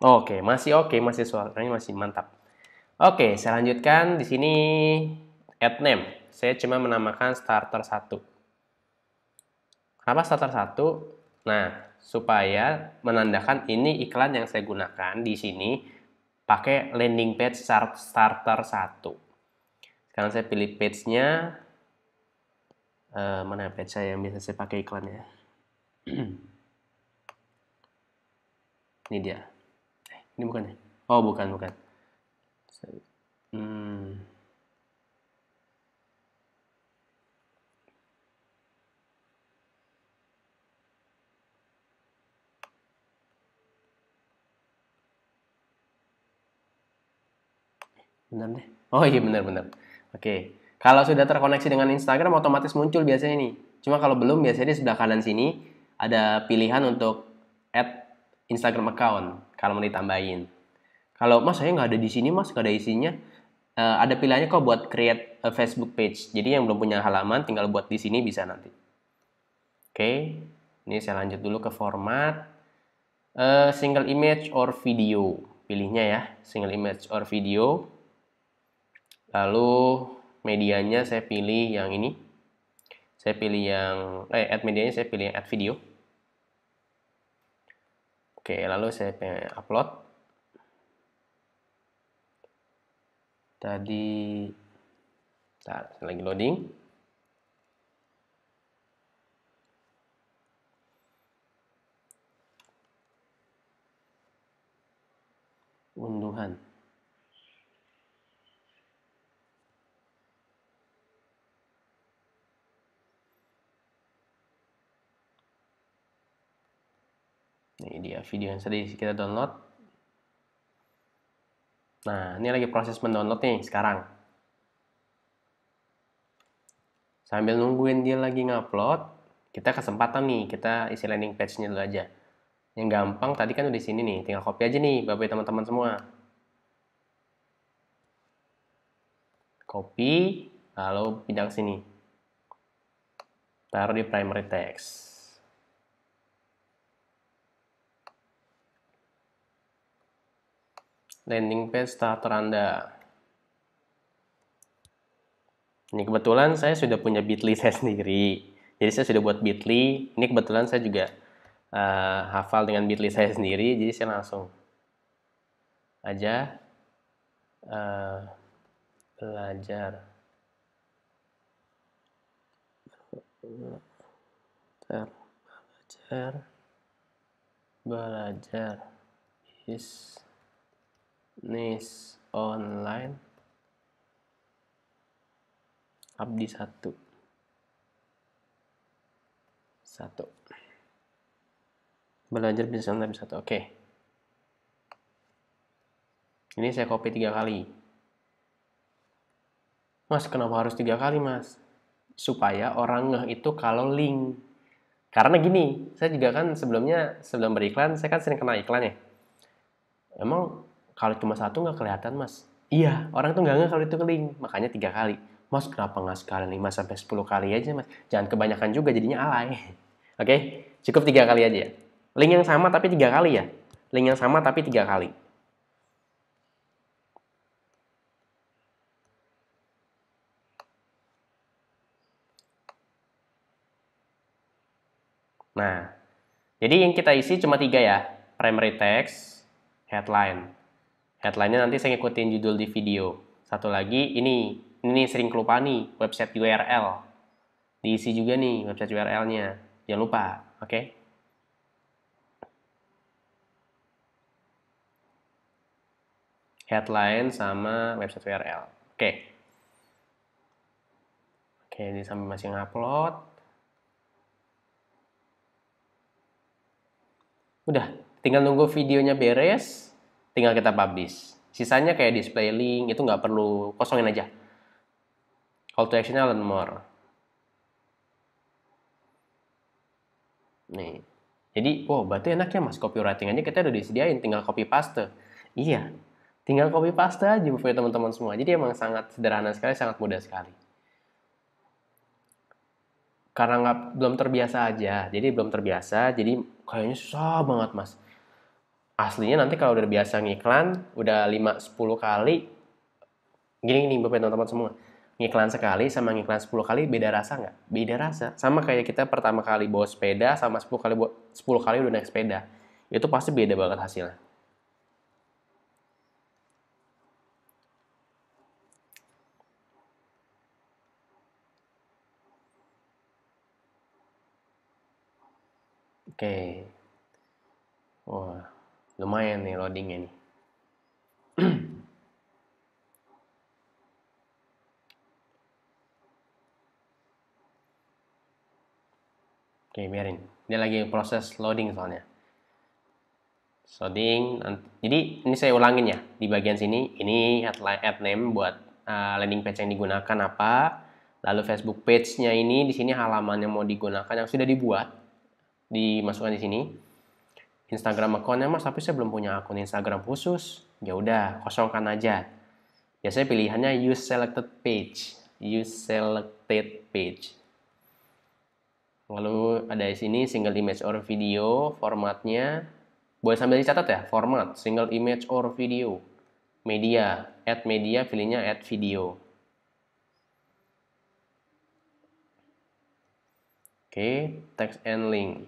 Oke, masih suaranya masih mantap. Oke, saya lanjutkan di sini add name. Saya cuma menamakan starter 1. Kenapa starter 1? Nah, supaya menandakan ini iklan yang saya gunakan di sini pakai landing page starter 1. Sekarang saya pilih page-nya. Mana page saya yang biasa saya pakai iklannya? Ini dia. Ini bukan ya? Oh, bukan. Benar deh. Oh iya benar. Oke. Kalau sudah terkoneksi dengan Instagram otomatis muncul biasanya nih. Cuma kalau belum biasanya di sebelah kanan sini ada pilihan untuk add Instagram account kalau mau ditambahin. Kalau mas saya nggak ada di sini mas, nggak ada isinya. Ada pilihannya kok buat create a Facebook page. Jadi yang belum punya halaman tinggal buat di sini bisa nanti. Oke. Ini saya lanjut dulu ke format single image or video. Pilihnya ya, single image or video. Lalu medianya saya pilih yang ini. Saya pilih yang add medianya saya pilih yang add video. Oke, lalu saya upload. Tadi lagi loading. Unduhan. Ini dia video yang tadi kita download. Nah, ini lagi proses mendownload nih sekarang. Sambil nungguin dia lagi ngupload, kita kesempatan nih, kita isi landing page-nya dulu aja. Yang gampang tadi kan udah di sini nih, tinggal copy aja nih Bapak teman-teman semua. Copy, lalu pindah ke sini. Taruh di primary text. Landing page starter Anda. Ini kebetulan saya sudah punya Bitly saya sendiri. Jadi saya sudah buat Bitly. Ini kebetulan saya juga hafal dengan Bitly saya sendiri. Jadi saya langsung aja belajar. belajar bisnis online abdi 1. Belajar bisnis online abdi 1. Oke. Ini saya copy 3 kali. Mas, kenapa harus 3 kali, Mas? Supaya orang ngeh itu kalau link. Karena gini, saya juga kan sebelum beriklan, saya kan sering kena iklan ya. Emang kalau cuma 1 nggak kelihatan, Mas? Iya, orang tuh nggak ngeh kalau itu ke link. Makanya 3 kali. Mas, kenapa nggak sekali 5-10 kali aja, Mas? Jangan kebanyakan juga, jadinya alay. Oke, cukup 3 kali aja ya. Link yang sama tapi 3 kali ya. Link yang sama tapi 3 kali. Nah, jadi yang kita isi cuma 3 ya. Primary text, headline. Headline-nya nanti saya ngikutin judul di video. Satu lagi, ini sering kelupaan nih, website URL. Diisi juga nih website URL-nya. Jangan lupa, oke? Headline sama website URL. Oke. Oke, ini sampai masih ngupload. Udah, tinggal nunggu videonya beres, tinggal kita publish. Sisanya kayak display link, itu nggak perlu, kosongin aja. Call to action-nya learn more. Nih. Jadi, wow, berarti enak ya Mas, copywriting aja kita udah disediain, tinggal copy paste. Iya, tinggal copy paste aja buat teman-teman semua. Jadi emang sangat sederhana sekali, sangat mudah sekali. Karena belum terbiasa aja, jadi kayaknya susah banget Mas. Aslinya nanti kalau udah biasa ngiklan, udah 5-10 kali, gini nih buat teman-teman semua, ngiklan sekali sama ngiklan 10 kali beda rasa nggak? Beda rasa. Sama kayak kita pertama kali bawa sepeda sama 10 kali udah naik sepeda. Itu pasti beda banget hasilnya. Oke. Wah, lumayan nih loadingnya nih. Oke, biarin. Dia lagi proses loading soalnya. Loading. Jadi ini saya ulangin ya. Di bagian sini, ini headline, ad name buat landing page yang digunakan apa. Lalu Facebook page-nya ini di sini halaman yang mau digunakan yang sudah dibuat. Dimasukkan di sini. Instagram account-nya Mas, tapi saya belum punya akun Instagram khusus. Ya udah, kosongkan aja. Biasanya pilihannya use selected page. Use selected page. Lalu ada di sini single image or video, formatnya. Boleh sambil dicatat ya, format, single image or video. Media, add media, pilihnya add video. Oke, text and link.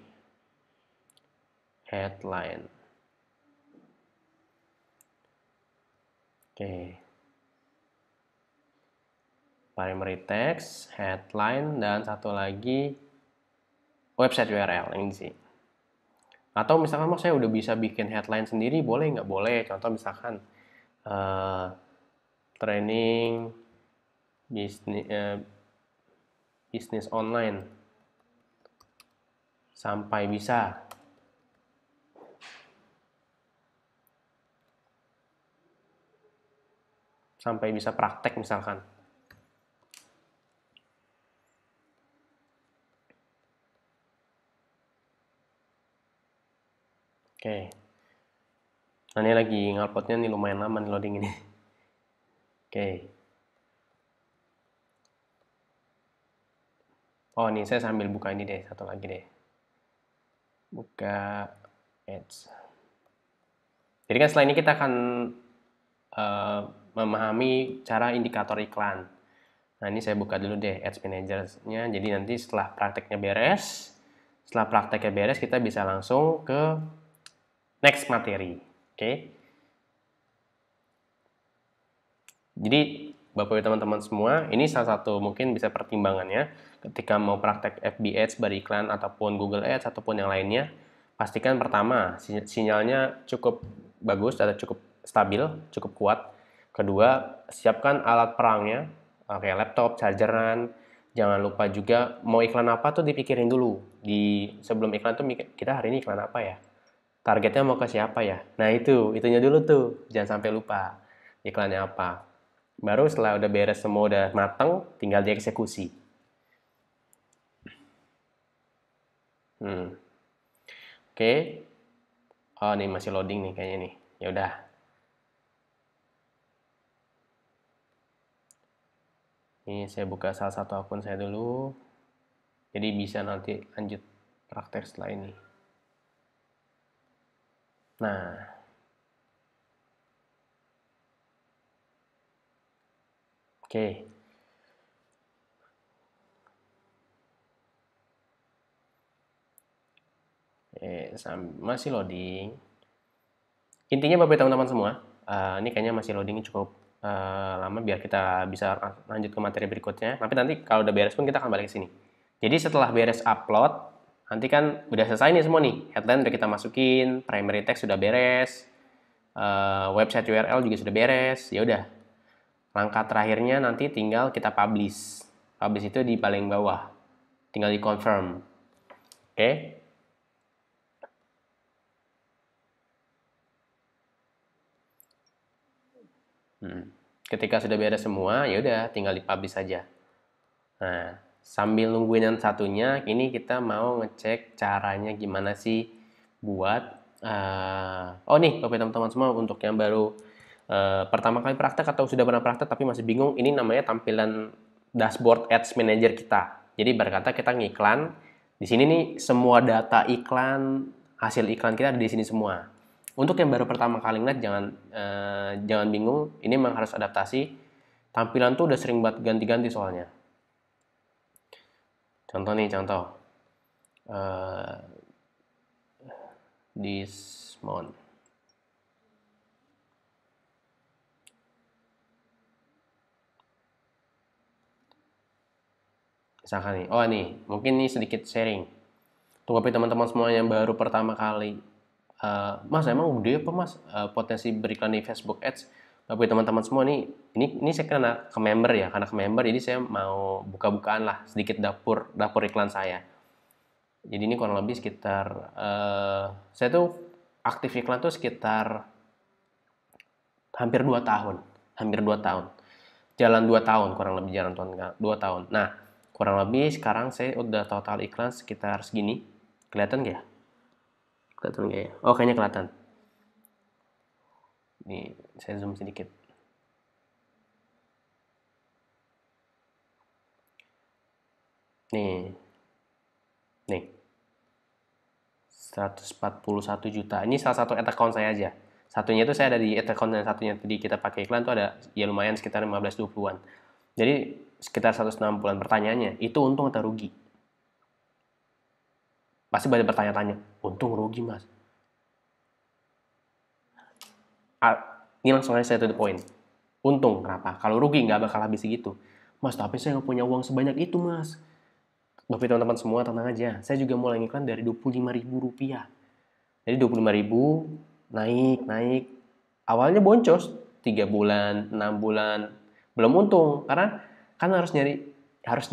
Headline. Oke. Primary text, headline, dan satu lagi website URL yang di sini. Atau misalkan Mas saya udah bisa bikin headline sendiri, boleh nggak? Boleh. Contoh misalkan training bisnis online sampai bisa praktek misalkan. Oke. Nah, ini lagi nguploadnya nih lumayan lama nih loading ini. Oke. Oh, nih saya sambil buka ini deh, satu lagi deh. Buka Ads. Jadi kan setelah ini kita akan memahami cara indikator iklan. Nah, ini saya buka dulu deh Ads Manager-nya. Jadi nanti setelah prakteknya beres, kita bisa langsung ke next materi. Oke. Jadi Bapak Ibu teman-teman semua, ini salah satu mungkin bisa pertimbangannya ketika mau praktek FB Ads beriklan ataupun Google Ads ataupun yang lainnya. Pastikan pertama sinyalnya cukup bagus atau cukup stabil, cukup kuat. Kedua, siapkan alat perangnya, kayak laptop, chargeran. Jangan lupa juga mau iklan apa tuh dipikirin dulu. Sebelum iklan tuh kita hari ini iklan apa ya? Targetnya mau ke siapa ya? Nah itunya dulu tuh. Jangan sampai lupa iklannya apa. Baru setelah udah beres semua udah mateng, tinggal dieksekusi. Oke. Oh, nih masih loading nih kayaknya nih. Ya udah. Ini saya buka salah satu akun saya dulu. Jadi bisa nanti lanjut praktek setelah ini. Nah, oke. Masih loading. Intinya Bapak teman-teman semua, ini kayaknya masih loading cukup lama biar kita bisa lanjut ke materi berikutnya. Tapi nanti kalau udah beres pun kita akan balik ke sini. Jadi setelah beres upload, nanti kan udah selesai nih semua nih. Headline udah kita masukin, primary text sudah beres, website URL juga sudah beres. Ya udah. Langkah terakhirnya nanti tinggal kita publish. Publish itu di paling bawah. Tinggal di confirm. Oke. Ketika sudah beres semua, ya udah tinggal di-publish saja. Nah, sambil nungguin yang satunya, ini kita mau ngecek caranya gimana sih buat oh nih, Bapak teman-teman semua untuk yang baru pertama kali praktek atau sudah pernah praktek tapi masih bingung, ini namanya tampilan dashboard Ads Manager kita. Jadi berkata kita ngiklan, di sini nih semua data iklan, hasil iklan kita ada di sini semua. Untuk yang baru pertama kali ngeliat jangan bingung, ini memang harus adaptasi. Tampilan tuh udah sering banget ganti-ganti soalnya. Contoh nih, this month. Misalkan nih, oh nih, mungkin nih sedikit sharing. Untuk teman-teman semua yang baru pertama kali, Mas emang gede apa Mas potensi beriklan di Facebook Ads? Tapi teman-teman semua nih, ini saya karena ke member ya, karena ke member, jadi saya mau buka-bukaan lah sedikit dapur iklan saya. Jadi ini kurang lebih sekitar, saya tuh aktif iklan tuh sekitar hampir 2 tahun, jalan 2 tahun, kurang lebih jalan 2 tahun. Nah, kurang lebih sekarang saya udah total iklan sekitar segini, kelihatan nggak ya? Kelihatan nggak ya? Oh, kayaknya kelihatan. Nih, saya zoom sedikit. Nih. 141 juta. Ini salah satu ad account saya aja. Satunya itu saya ada di ad account dan satunya tadi kita pakai iklan tuh ada ya lumayan sekitar 15-20-an. Jadi sekitar 160-an. Pertanyaannya, itu untung atau rugi? Pasti banyak bertanya-tanya, untung rugi Mas? Ini langsung aja saya to the point. Untung, kenapa? Kalau rugi nggak bakal habis segitu. Mas, tapi saya nggak punya uang sebanyak itu Mas. Bapak teman-teman semua tenang aja. Saya juga mulai iklan dari Rp25.000. Jadi 25.000 naik. Awalnya boncos 3 bulan, 6 bulan. Belum untung karena kan harus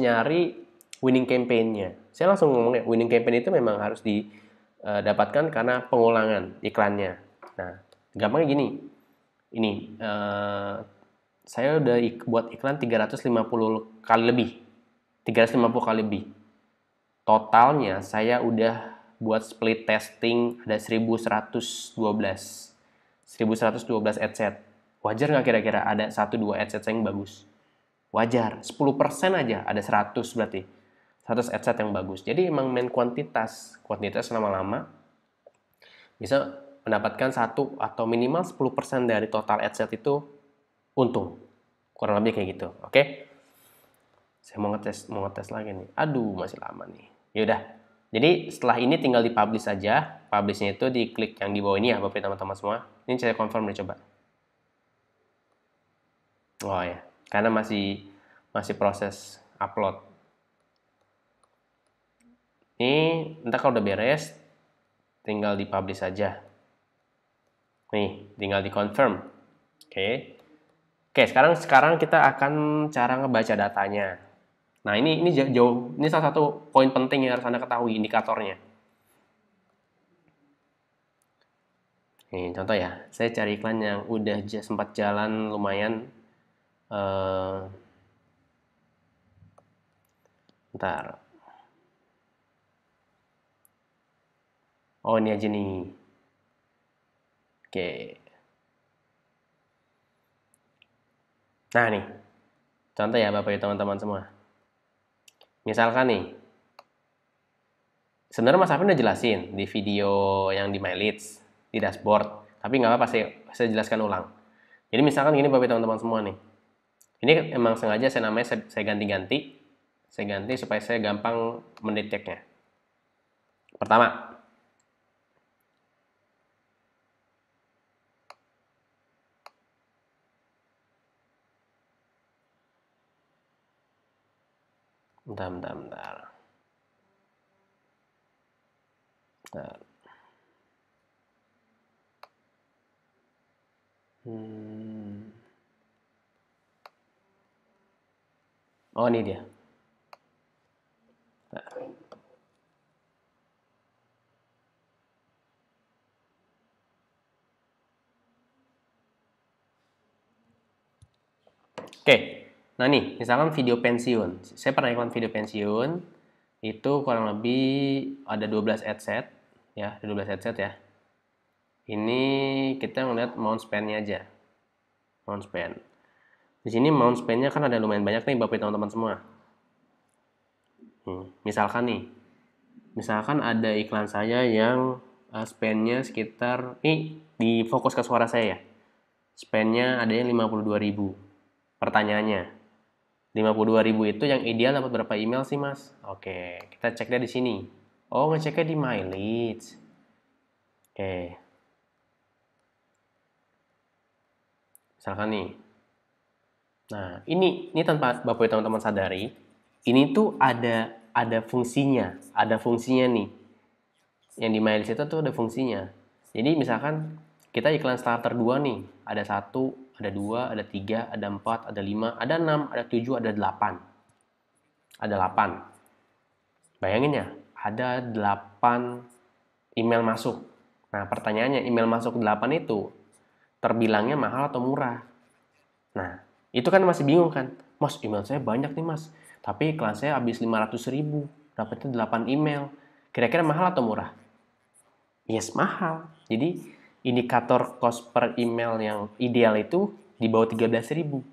nyari winning campaign-nya. Saya langsung ngomongnya, winning campaign itu memang harus didapatkan karena pengulangan iklannya. Nah, gampangnya gini. Ini saya udah buat iklan 350 kali lebih. 350 kali lebih. Totalnya saya udah buat split testing ada 1112 adset. Wajar nggak kira-kira ada 1-2 adset yang bagus? Wajar, 10% aja ada 100 berarti. 100 adset yang bagus. Jadi emang main kuantitas lama-lama bisa mendapatkan 1 atau minimal 10% dari total adset itu untung. Kurang lebih kayak gitu, oke? Saya mau ngetes lagi nih. Aduh, masih lama nih. Yaudah, jadi setelah ini tinggal di-publish saja. Publishnya itu diklik yang di bawah ini ya, Bapak teman-teman semua. Ini saya confirm nih coba. Oh ya. karena masih proses upload. Ini ntar kalau udah beres, tinggal di-publish saja. Nih, tinggal di-confirm. Oke. Oke, sekarang kita akan cara ngebaca datanya. Nah, ini ini salah satu poin penting yang harus Anda ketahui, indikatornya. Nih, contoh ya, saya cari iklan yang udah sempat jalan lumayan. Bentar. Oh, ini aja nih. Oke. Nah, nih. Contoh ya, Bapak Ibu teman-teman semua. Misalkan nih, sebenarnya Mas Afin udah jelasin di video yang di My Leads, di dashboard. Tapi nggak apa-apa, saya jelaskan ulang. Jadi misalkan gini Bapak Ibu teman-teman semua nih. Ini emang sengaja saya ganti-ganti. Saya ganti supaya saya gampang mendeteknya. Pertama, bentar. Oh, ini dia. Oke, nah nih, misalkan video pensiun. Saya pernah iklan video pensiun, itu kurang lebih ada 12 ad set, ya, ada 12 ad set ya. Ini kita ngeliat mount span-nya aja. Mount span. Di sini mount span-nya kan ada lumayan banyak nih Bapak teman-teman semua. Misalkan ada iklan saya yang span-nya sekitar, di fokus ke suara saya ya. Span-nya ada yang 52.000. Pertanyaannya, 52.000 itu yang ideal dapat berapa email sih Mas? Oke, kita cek deh di sini. Oh, ngeceknya di My Leads. Oke. Misalkan nih. Nah, ini tanpa Bapak teman-teman sadari, ini tuh ada fungsinya, nih. Yang di My Leads itu tuh ada fungsinya. Jadi misalkan kita iklan starter 2 nih, ada 1, ada 2, ada 3, ada 4, ada 5, ada 6, ada 7, ada 8. Ada 8. Bayangin ya, ada 8 email masuk. Nah, pertanyaannya, email masuk 8 itu terbilangnya mahal atau murah? Nah, itu kan masih bingung kan? Mas, email saya banyak nih mas, tapi iklan saya habis 500.000, dapetnya 8 email. Kira-kira mahal atau murah? Yes, mahal. Jadi, indikator cost per email yang ideal itu di bawah 13.000.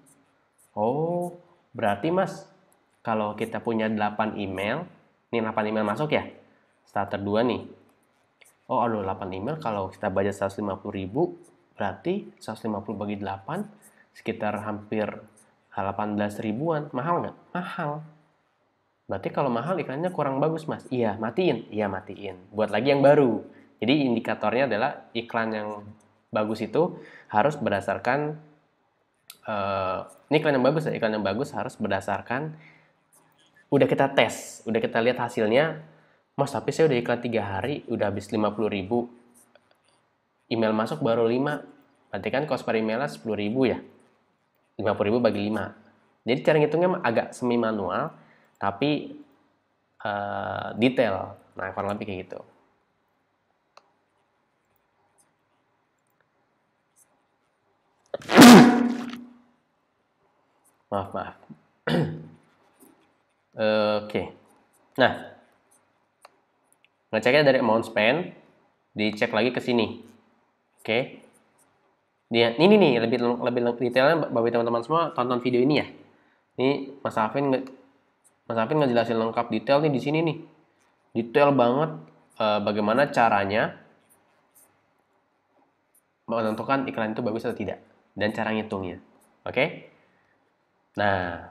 Oh, berarti mas, kalau kita punya 8 email, ini 8 email masuk ya, starter 2 nih. Oh, aduh 8 email kalau kita budget 150.000, berarti 150 bagi 8, sekitar hampir 18 ribuan. Mahal nggak? Mahal. Berarti kalau mahal iklannya kurang bagus mas. Iya, matiin. Iya, matiin. Buat lagi yang baru. Jadi indikatornya adalah iklan yang bagus itu harus berdasarkan ini iklan yang bagus ya. Iklan yang bagus harus berdasarkan udah kita tes, udah kita lihat hasilnya. Mas, tapi saya udah iklan 3 hari, udah habis 50.000. Email masuk baru 5. Berarti kan cost per emailnya 10.000 ya. 50.000 bagi 5. Jadi cara ngitungnya agak semi manual, tapi detail. Nah, kurang lebih kayak gitu. Maaf. Oke. Nah, ngeceknya dari amount spend, dicek lagi ke sini. Oke. Ini nih lebih detailnya bagi teman-teman semua tonton video ini ya. Ini Mas Afin ngejelasin lengkap detail nih di sini nih. Detail banget bagaimana caranya menentukan iklan itu bagus atau tidak dan cara ngitungnya. Oke? Nah,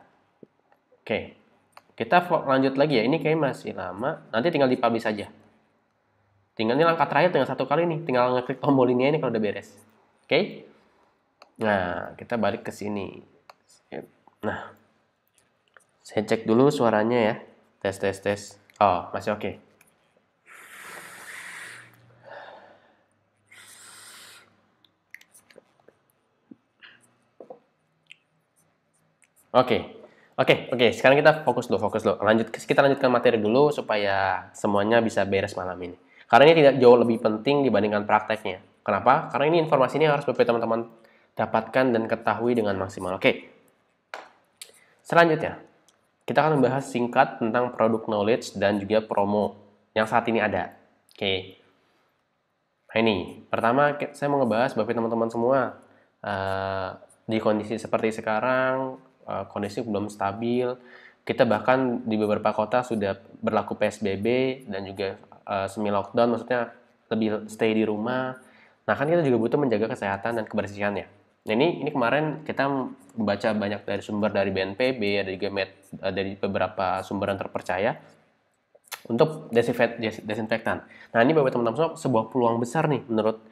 oke. Kita lanjut lagi ya. Ini kayak masih lama. Nanti tinggal di-publish saja. Tinggal ini langkah terakhir, tinggal satu kali nih. Tinggal ngeklik tombol ini kalau udah beres. Oke? Nah, kita balik ke sini. Nah, saya cek dulu suaranya ya. Tes, tes, tes. Oh, masih oke. Oke. Oke. Sekarang kita fokus dulu, kita lanjutkan materi dulu supaya semuanya bisa beres malam ini. Karena ini tidak jauh lebih penting dibandingkan prakteknya. Kenapa? Karena ini informasi ini harus teman-teman dapatkan dan ketahui dengan maksimal. Oke. Selanjutnya, kita akan membahas singkat tentang product knowledge dan juga promo yang saat ini ada. Oke. Nah ini, pertama saya mau ngebahas bagi teman-teman semua di kondisi seperti sekarang, kondisi belum stabil, kita bahkan di beberapa kota sudah berlaku PSBB dan juga semi lockdown, maksudnya lebih stay di rumah. Nah kan kita juga butuh menjaga kesehatan dan kebersihannya. Nah ini kemarin kita membaca banyak dari sumber dari BNPB, ada juga dari beberapa sumber yang terpercaya untuk desinfektan. Nah ini buat teman-teman semua sebuah peluang besar nih menurut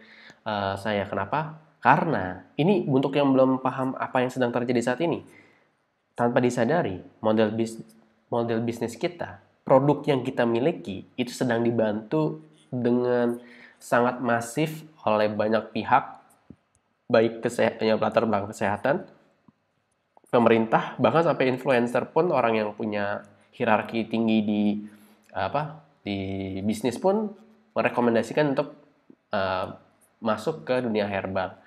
saya. Kenapa? Karena ini untuk yang belum paham apa yang sedang terjadi saat ini, tanpa disadari model bisnis kita, produk yang kita miliki itu sedang dibantu dengan sangat masif oleh banyak pihak, baik yang latar belakang kesehatan, pemerintah, bahkan sampai influencer pun, orang yang punya hierarki tinggi di bisnis pun merekomendasikan untuk masuk ke dunia herbal.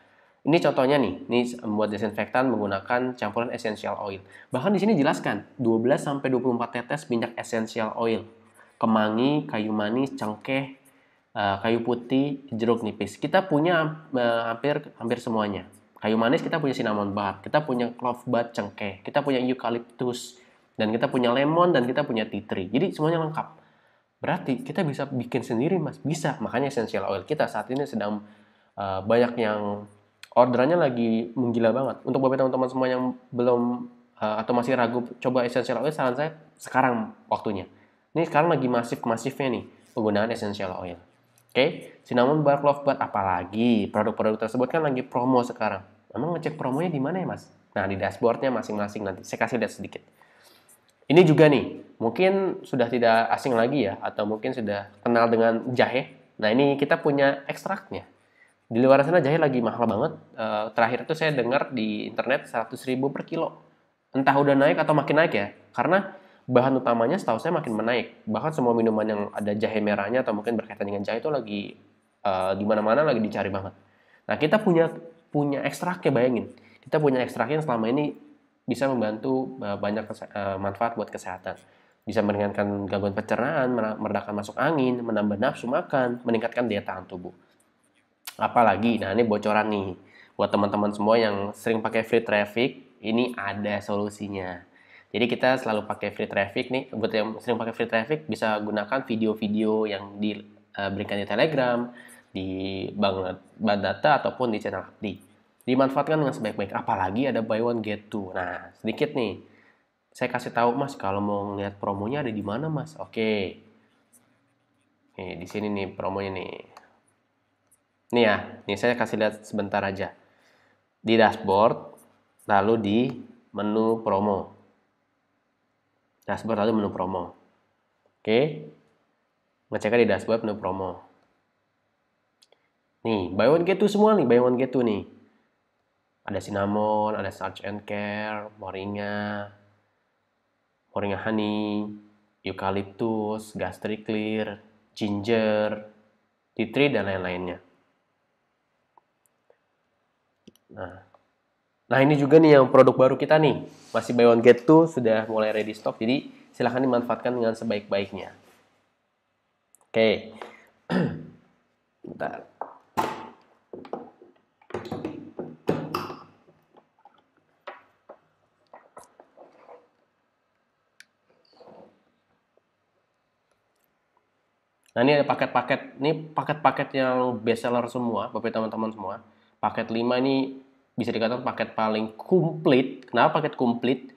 Ini contohnya nih, ini membuat desinfektan menggunakan campuran essential oil. Bahkan di sini jelaskan 12 sampai 24 tetes minyak essential oil. Kemangi, kayu manis, cengkeh, kayu putih, jeruk nipis. Kita punya hampir semuanya. Kayu manis kita punya cinnamon bark, kita punya clove bud cengkeh, kita punya eucalyptus, dan kita punya lemon, dan kita punya tea tree. Jadi semuanya lengkap. Berarti kita bisa bikin sendiri, Mas. Bisa. Makanya essential oil kita saat ini sedang banyak yang orderannya lagi menggila banget. Untuk beberapa teman-teman semua yang belum atau masih ragu coba essential oil, saran saya sekarang waktunya. Ini sekarang lagi masifnya nih penggunaan essential oil. Oke, cinnamon bark, clove bud, apalagi produk-produk tersebut kan lagi promo sekarang. Emang ngecek promonya di mana ya, Mas? Nah, di dashboardnya masing-masing nanti. Saya kasih lihat sedikit. Ini juga nih, mungkin sudah tidak asing lagi ya, atau mungkin sudah kenal dengan jahe. Nah, ini kita punya ekstraknya. Di luar sana jahe lagi mahal banget. Terakhir itu saya dengar di internet 100.000 per kilo. Entah udah naik atau makin naik ya. Karena bahan utamanya setahu saya makin menaik. Bahkan semua minuman yang ada jahe merahnya atau mungkin berkaitan dengan jahe itu lagi di mana-mana lagi dicari banget. Nah, kita punya ekstraknya, bayangin. Kita punya ekstraknya yang selama ini bisa membantu banyak manfaat buat kesehatan. Bisa meringankan gangguan pencernaan, meredakan masuk angin, menambah nafsu makan, meningkatkan daya tahan tubuh. Apalagi, nah ini bocoran nih buat teman-teman semua yang sering pakai free traffic, ini ada solusinya. Jadi kita selalu pakai free traffic nih. Buat yang sering pakai free traffic bisa gunakan video-video yang diberikan di Telegram, di bank data ataupun di channel Abdi. Dimanfaatkan dengan sebaik-baik. Apalagi ada buy one get two. Nah, sedikit nih. Saya kasih tahu Mas kalau mau ngeliat promonya ada di mana Mas. Oke. Nih, di sini nih promonya nih. Nih ya, nih saya kasih lihat sebentar aja. Di dashboard, lalu di menu promo. Dashboard lalu menu promo. Oke. Ngeceknya di dashboard menu promo. Nih, buy one get two semua nih, buy one get two nih. Ada cinnamon, ada Sarge and Care, moringa honey, eucalyptus, gastric clear, ginger, tea tree, dan lain-lainnya. Nah ini juga nih yang produk baru kita nih, masih buy one get two, sudah mulai ready stock, jadi silahkan dimanfaatkan dengan sebaik-baiknya. Oke, bentar. Nah ini ada paket-paket, ini paket-paket yang best seller semua, Bapak teman-teman semua. Paket 5 ini bisa dikatakan paket paling komplit. Kenapa paket komplit?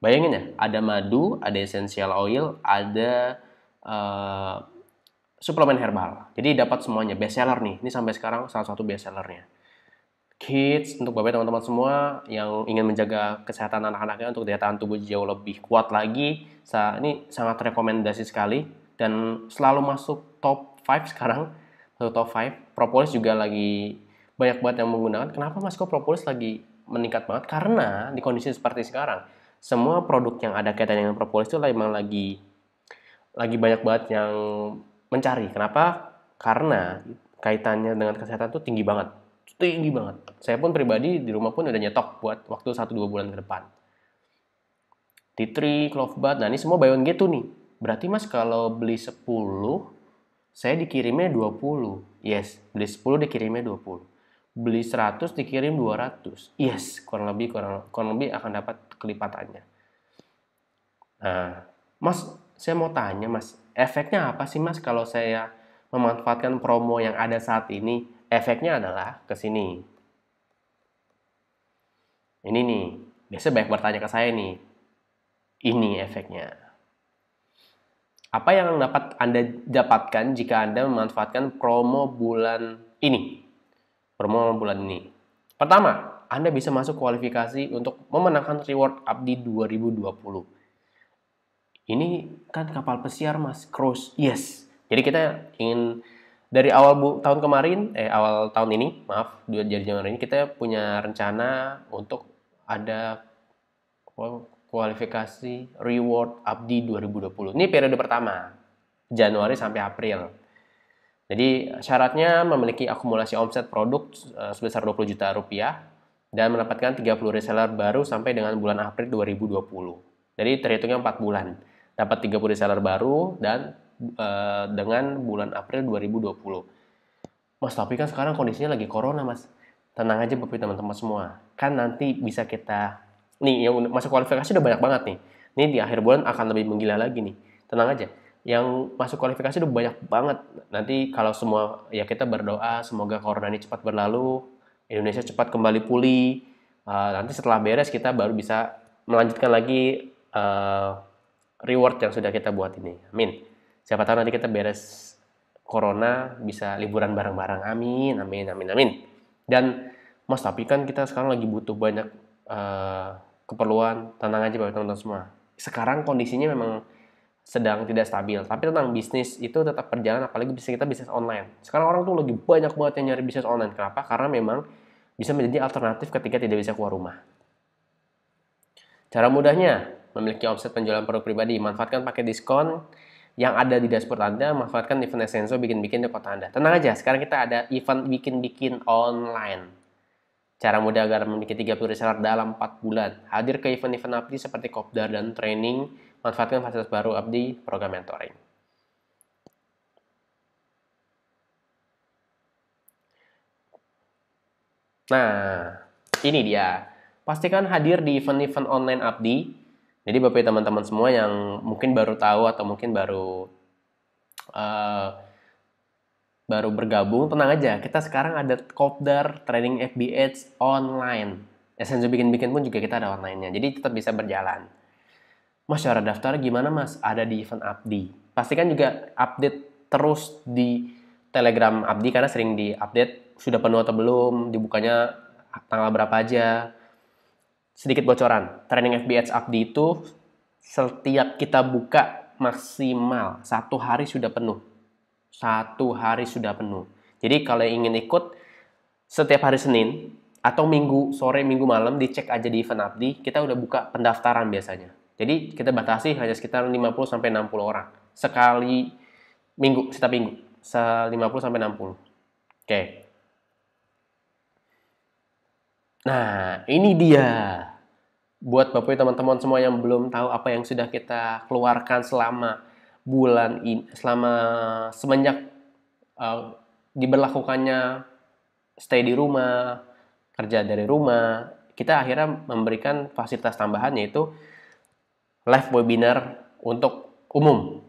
Bayangin ya, ada madu, ada essential oil, ada suplemen herbal. Jadi dapat semuanya, best seller nih. Ini sampai sekarang salah satu best sellernya. kids, untuk bapak teman-teman semua yang ingin menjaga kesehatan anak-anaknya untuk daya tahan tubuh jauh lebih kuat lagi, ini sangat rekomendasi sekali dan selalu masuk top 5 sekarang, masuk top 5. Propolis juga lagi banyak banget yang menggunakan. Kenapa Mas kok propolis lagi meningkat banget? Karena di kondisi seperti sekarang, semua produk yang ada kaitan dengan propolis itu memang lagi banyak banget yang mencari. Kenapa? Karena kaitannya dengan kesehatan tuh tinggi banget. Tinggi banget. Saya pun pribadi di rumah pun udah nyetok buat waktu 1-2 bulan ke depan. Tea tree, clove bud, nah ini semua buy one get two nih. Berarti Mas kalau beli 10, saya dikirimnya 20. Yes, beli 10 dikirimnya 20. Beli 100 dikirim 200. Yes, kurang lebih akan dapat kelipatannya. Nah, Mas, saya mau tanya Mas, efeknya apa sih Mas kalau saya memanfaatkan promo yang ada saat ini? Efeknya adalah ke sini. Ini nih, biasa banyak bertanya ke saya nih. Ini efeknya. Apa yang dapat Anda dapatkan jika Anda memanfaatkan promo bulan ini? Promo bulan ini. Pertama, Anda bisa masuk kualifikasi untuk memenangkan reward Abdi 2020. Ini kan kapal pesiar Mas, cruise. Yes. Jadi kita ingin dari tahun kemarin, awal tahun ini, maaf, 2 Januari ini kita punya rencana untuk ada kualifikasi reward Abdi 2020. Ini periode pertama, Januari sampai April. Jadi syaratnya memiliki akumulasi omset produk sebesar 20 juta rupiah dan mendapatkan 30 reseller baru sampai dengan bulan April 2020. Jadi terhitungnya 4 bulan. Dapat 30 reseller baru dan dengan bulan April 2020. Mas, tapi kan sekarang kondisinya lagi corona, Mas. Tenang aja Bapak teman-teman semua. Kan nanti bisa kita nih yang masuk kualifikasi udah banyak banget nih. Ini di akhir bulan akan lebih menggila lagi nih. Tenang aja. Yang masuk kualifikasi udah banyak banget. Nanti kalau semua ya kita berdoa semoga corona ini cepat berlalu, Indonesia cepat kembali pulih. Nanti setelah beres kita baru bisa melanjutkan lagi reward yang sudah kita buat ini. Amin. Siapa tahu nanti kita beres corona bisa liburan bareng-bareng. Amin, amin, amin, amin. Dan Mas, tapi kan kita sekarang lagi butuh banyak keperluan. Tenang aja Bapak teman-teman semua. Sekarang kondisinya memang sedang tidak stabil. Tapi tentang bisnis itu tetap berjalan, apalagi kita bisnis online. Sekarang orang tuh lagi banyak banget yang nyari bisnis online. Kenapa? Karena memang bisa menjadi alternatif ketika tidak bisa keluar rumah. Cara mudahnya, memiliki omset penjualan produk pribadi. Manfaatkan paket diskon yang ada di dashboard Anda. Manfaatkan event Essenso bikin-bikin di kota Anda. Tenang aja, sekarang kita ada event bikin-bikin online. Cara mudah agar memiliki 30 reseller dalam 4 bulan. Hadir ke event-event Abdi seperti kopdar dan training. Manfaatkan fasilitas baru Abdi, program mentoring. Nah, ini dia. Pastikan hadir di event-event online Abdi. Jadi Bapak teman-teman semua yang mungkin baru tahu atau mungkin baru bergabung, tenang aja. Kita sekarang ada kopdar training FBH online. Essenso bikin-bikin pun juga kita ada online-nya. Jadi tetap bisa berjalan. Mas, cara daftar gimana Mas? Ada di event Abdi. Pastikan juga update terus di Telegram Abdi karena sering di-update sudah penuh atau belum, dibukanya tanggal berapa aja. Sedikit bocoran, training FBH Abdi itu setiap kita buka maksimal 1 hari sudah penuh. 1 hari sudah penuh. Jadi kalau ingin ikut setiap hari Senin atau Minggu sore, Minggu malam, dicek aja di event Abdi, kita udah buka pendaftaran biasanya. Jadi kita batasi hanya sekitar 50-60 orang. Sekali minggu, setiap minggu. 50-60. Oke. Nah, ini dia. Buat Bapak teman-teman semua yang belum tahu apa yang sudah kita keluarkan selama bulan ini, semenjak diberlakukannya stay di rumah, kerja dari rumah, kita akhirnya memberikan fasilitas tambahan yaitu live webinar untuk umum.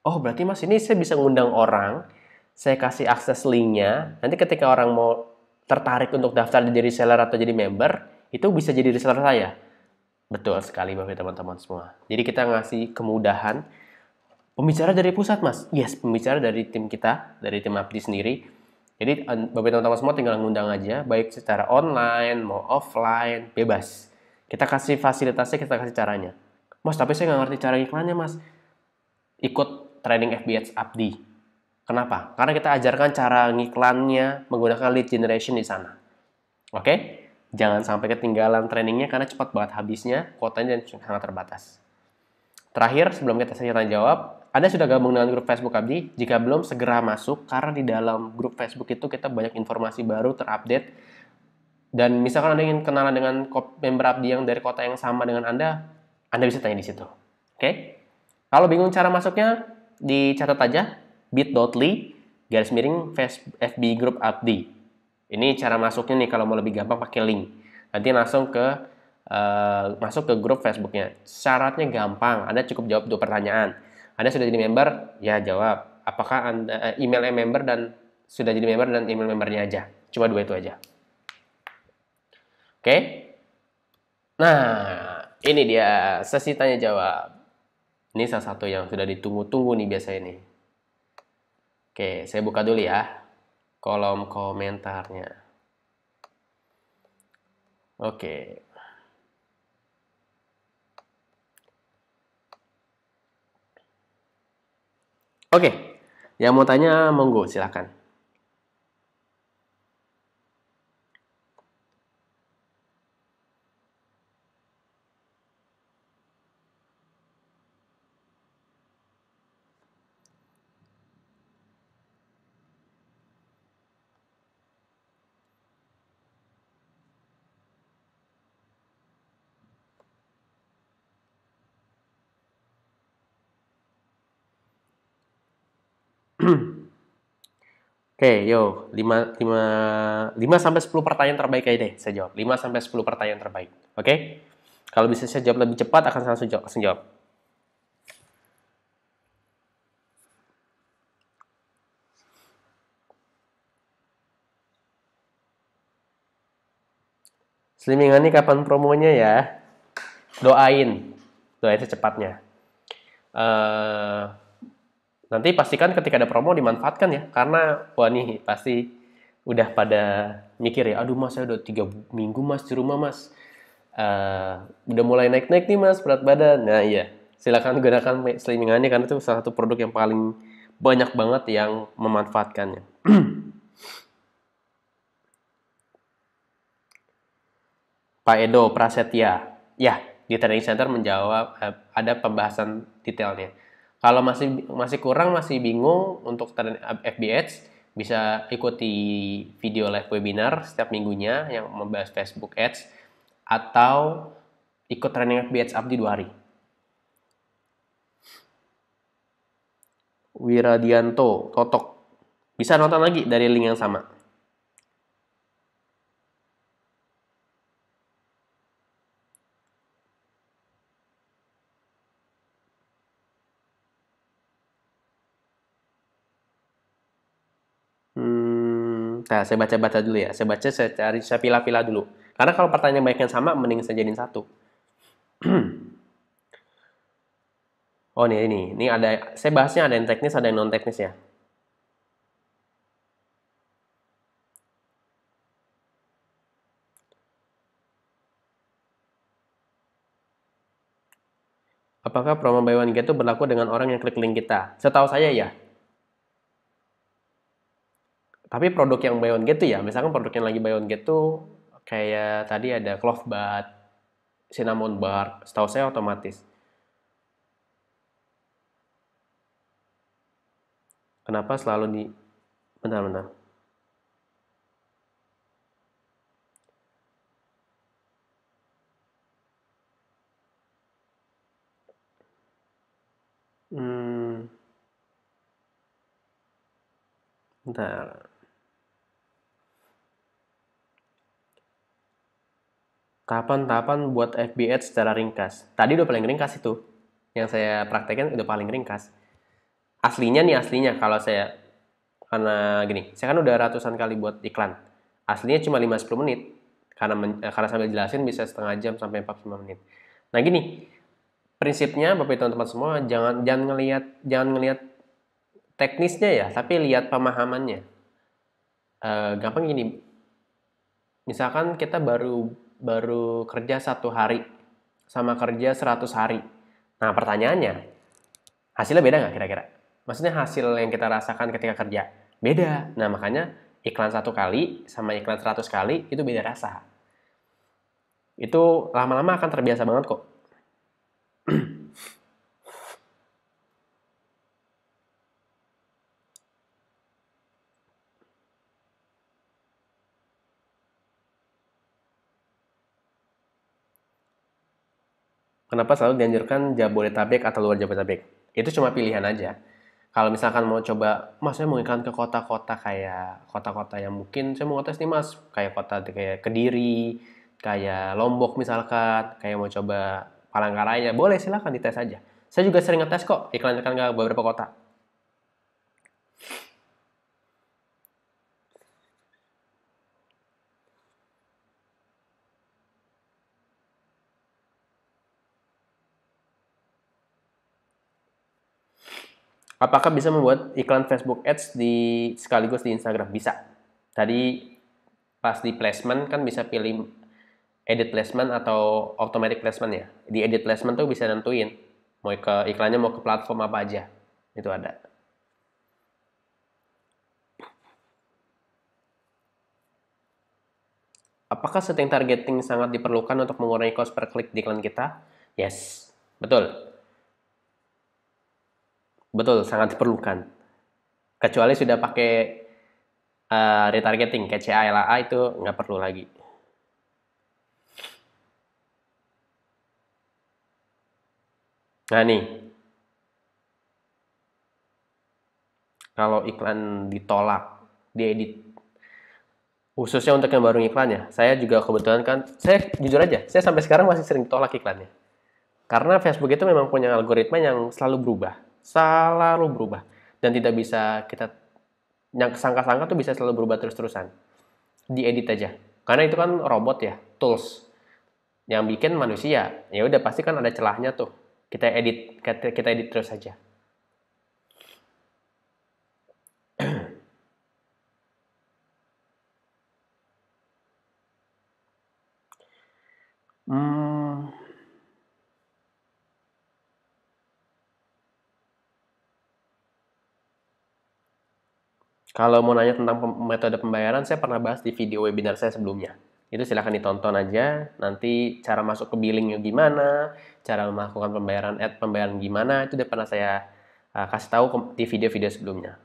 Oh, berarti Mas ini saya bisa ngundang orang, saya kasih akses linknya, nanti ketika orang mau tertarik untuk daftar jadi reseller atau jadi member, itu bisa jadi reseller saya. Betul sekali Bapak teman-teman semua. Jadi kita ngasih kemudahan. Pembicara dari pusat Mas? Yes, pembicara dari tim kita, dari tim Abdi sendiri. Jadi Bapak teman-teman semua tinggal ngundang aja, baik secara online, mau offline, bebas. Kita kasih fasilitasnya, kita kasih caranya. Mas, tapi saya nggak ngerti cara iklannya, Mas. Ikut training FBH Abdi. Kenapa? Karena kita ajarkan cara ngiklannya menggunakan lead generation di sana. Oke? Jangan sampai ketinggalan trainingnya karena cepat banget habisnya, kuotanya dan sangat terbatas. Terakhir, sebelum kita tanya jawab, Anda sudah gabung dengan grup Facebook Abdi? Jika belum, segera masuk, karena di dalam grup Facebook itu kita banyak informasi baru terupdate. Dan misalkan Anda ingin kenalan dengan member Abdi yang dari kota yang sama dengan Anda bisa tanya di situ. Oke? Kalau bingung cara masuknya, dicatat aja bit.ly/FB Group Abdi. Ini cara masuknya nih kalau mau lebih gampang pakai link. Nanti langsung masuk ke grup Facebooknya. Syaratnya gampang. Anda cukup jawab 2 pertanyaan. Anda sudah jadi member? Ya, jawab. Apakah Anda emailnya member dan sudah jadi member dan email membernya aja. Cuma 2 itu aja. Oke? Nah, ini dia sesi tanya jawab. Ini salah satu yang sudah ditunggu-tunggu nih biasanya nih. Oke, saya buka dulu ya kolom komentarnya. Oke. Oke, yang mau tanya monggo silakan. Oke, yo, 5 sampai 10 pertanyaan terbaik aja deh saya jawab. 5 sampai 10 pertanyaan terbaik. Oke? Kalau bisa saya jawab lebih cepat akan langsung jawab. Slimming ini kapan promonya ya? Doain secepatnya. Nanti pastikan ketika ada promo dimanfaatkan ya, karena wah nih pasti udah pada mikir ya, aduh mas saya udah 3 minggu mas di rumah mas, udah mulai naik-naik nih mas berat badan. Nah iya, silakan gunakan Slimming karena itu salah satu produk yang paling banyak banget yang memanfaatkannya. Pak Edo Prasetya, ya di training center menjawab, ada pembahasan detailnya. Kalau masih kurang, masih bingung untuk FBH, bisa ikuti video live webinar setiap minggunya yang membahas Facebook Ads, atau ikut training FBH Abdi 2 hari. Wiradianto, Totok, bisa nonton lagi dari link yang sama. Nah, saya baca-baca dulu ya. Saya pilih-pilih dulu. Karena kalau pertanyaan banyak yang sama, mending saya jadiin satu. Oh, ini ada. Saya bahasnya ada yang teknis, ada yang non teknis ya. Apakah promo buy one get itu berlaku dengan orang yang klik link kita? Setahu saya ya. Tapi produk yang buy one get tuh ya, misalkan produk yang lagi buy one get tuh kayak tadi ada clove bud, cinnamon bar, setahu saya otomatis. Kenapa selalu di bentar. Hmm, bentar. Tahapan-tahapan buat FB Ads secara ringkas. Tadi udah paling ringkas itu. Yang saya praktekkan udah paling ringkas. Aslinya kalau saya, karena gini, saya kan udah ratusan kali buat iklan. Aslinya cuma 5-10 menit. Karena sambil jelasin bisa setengah jam sampai 45 menit. Nah gini, prinsipnya Bapak teman-teman semua jangan ngelihat teknisnya ya, tapi lihat pemahamannya. Gampang gini, misalkan kita baru baru kerja 1 hari sama kerja 100 hari. Nah, pertanyaannya, hasilnya beda nggak kira-kira? Maksudnya hasil yang kita rasakan ketika kerja beda. Nah, makanya iklan 1 kali sama iklan 100 kali itu beda rasa. Itu lama-lama akan terbiasa banget kok. Kenapa selalu dianjurkan Jabodetabek atau luar Jabodetabek? Itu cuma pilihan aja. Kalau misalkan mau coba, mas saya mau iklan ke kota-kota kayak kota-kota yang mungkin saya mau ngetes nih mas, kayak kota kayak Kediri, kayak Lombok misalkan, kayak mau coba Palangkaraya, boleh silahkan dites aja. Saya juga sering ngetes kok iklan-iklan ke beberapa kota. Apakah bisa membuat iklan Facebook Ads di sekaligus di Instagram? Bisa. Tadi pas di placement kan bisa pilih edit placement atau automatic placement ya. Di edit placement tuh bisa nentuin mau ke iklannya mau ke platform apa aja. Itu ada. Apakah setting targeting sangat diperlukan untuk mengurangi cost per klik di iklan kita? Yes, betul. Betul, sangat diperlukan. Kecuali sudah pakai retargeting kayak CA, itu nggak perlu lagi. Nah nih, kalau iklan ditolak, diedit, khususnya untuk yang baru iklannya, saya juga kebetulan kan, saya jujur aja, saya sampai sekarang masih sering tolak iklannya. Karena Facebook itu memang punya algoritma yang selalu berubah, dan tidak bisa kita, yang sangka-sangka tuh bisa selalu berubah terus-terusan. Diedit aja, karena itu kan robot ya, tools, yang bikin manusia, ya udah pasti kan ada celahnya tuh, kita edit terus aja. Hmm, Kalau mau nanya tentang metode pembayaran, saya pernah bahas di video webinar saya sebelumnya. Itu silahkan ditonton aja. Nanti cara masuk ke billingnya gimana, cara melakukan pembayaran gimana, itu udah pernah saya kasih tahu di video-video sebelumnya.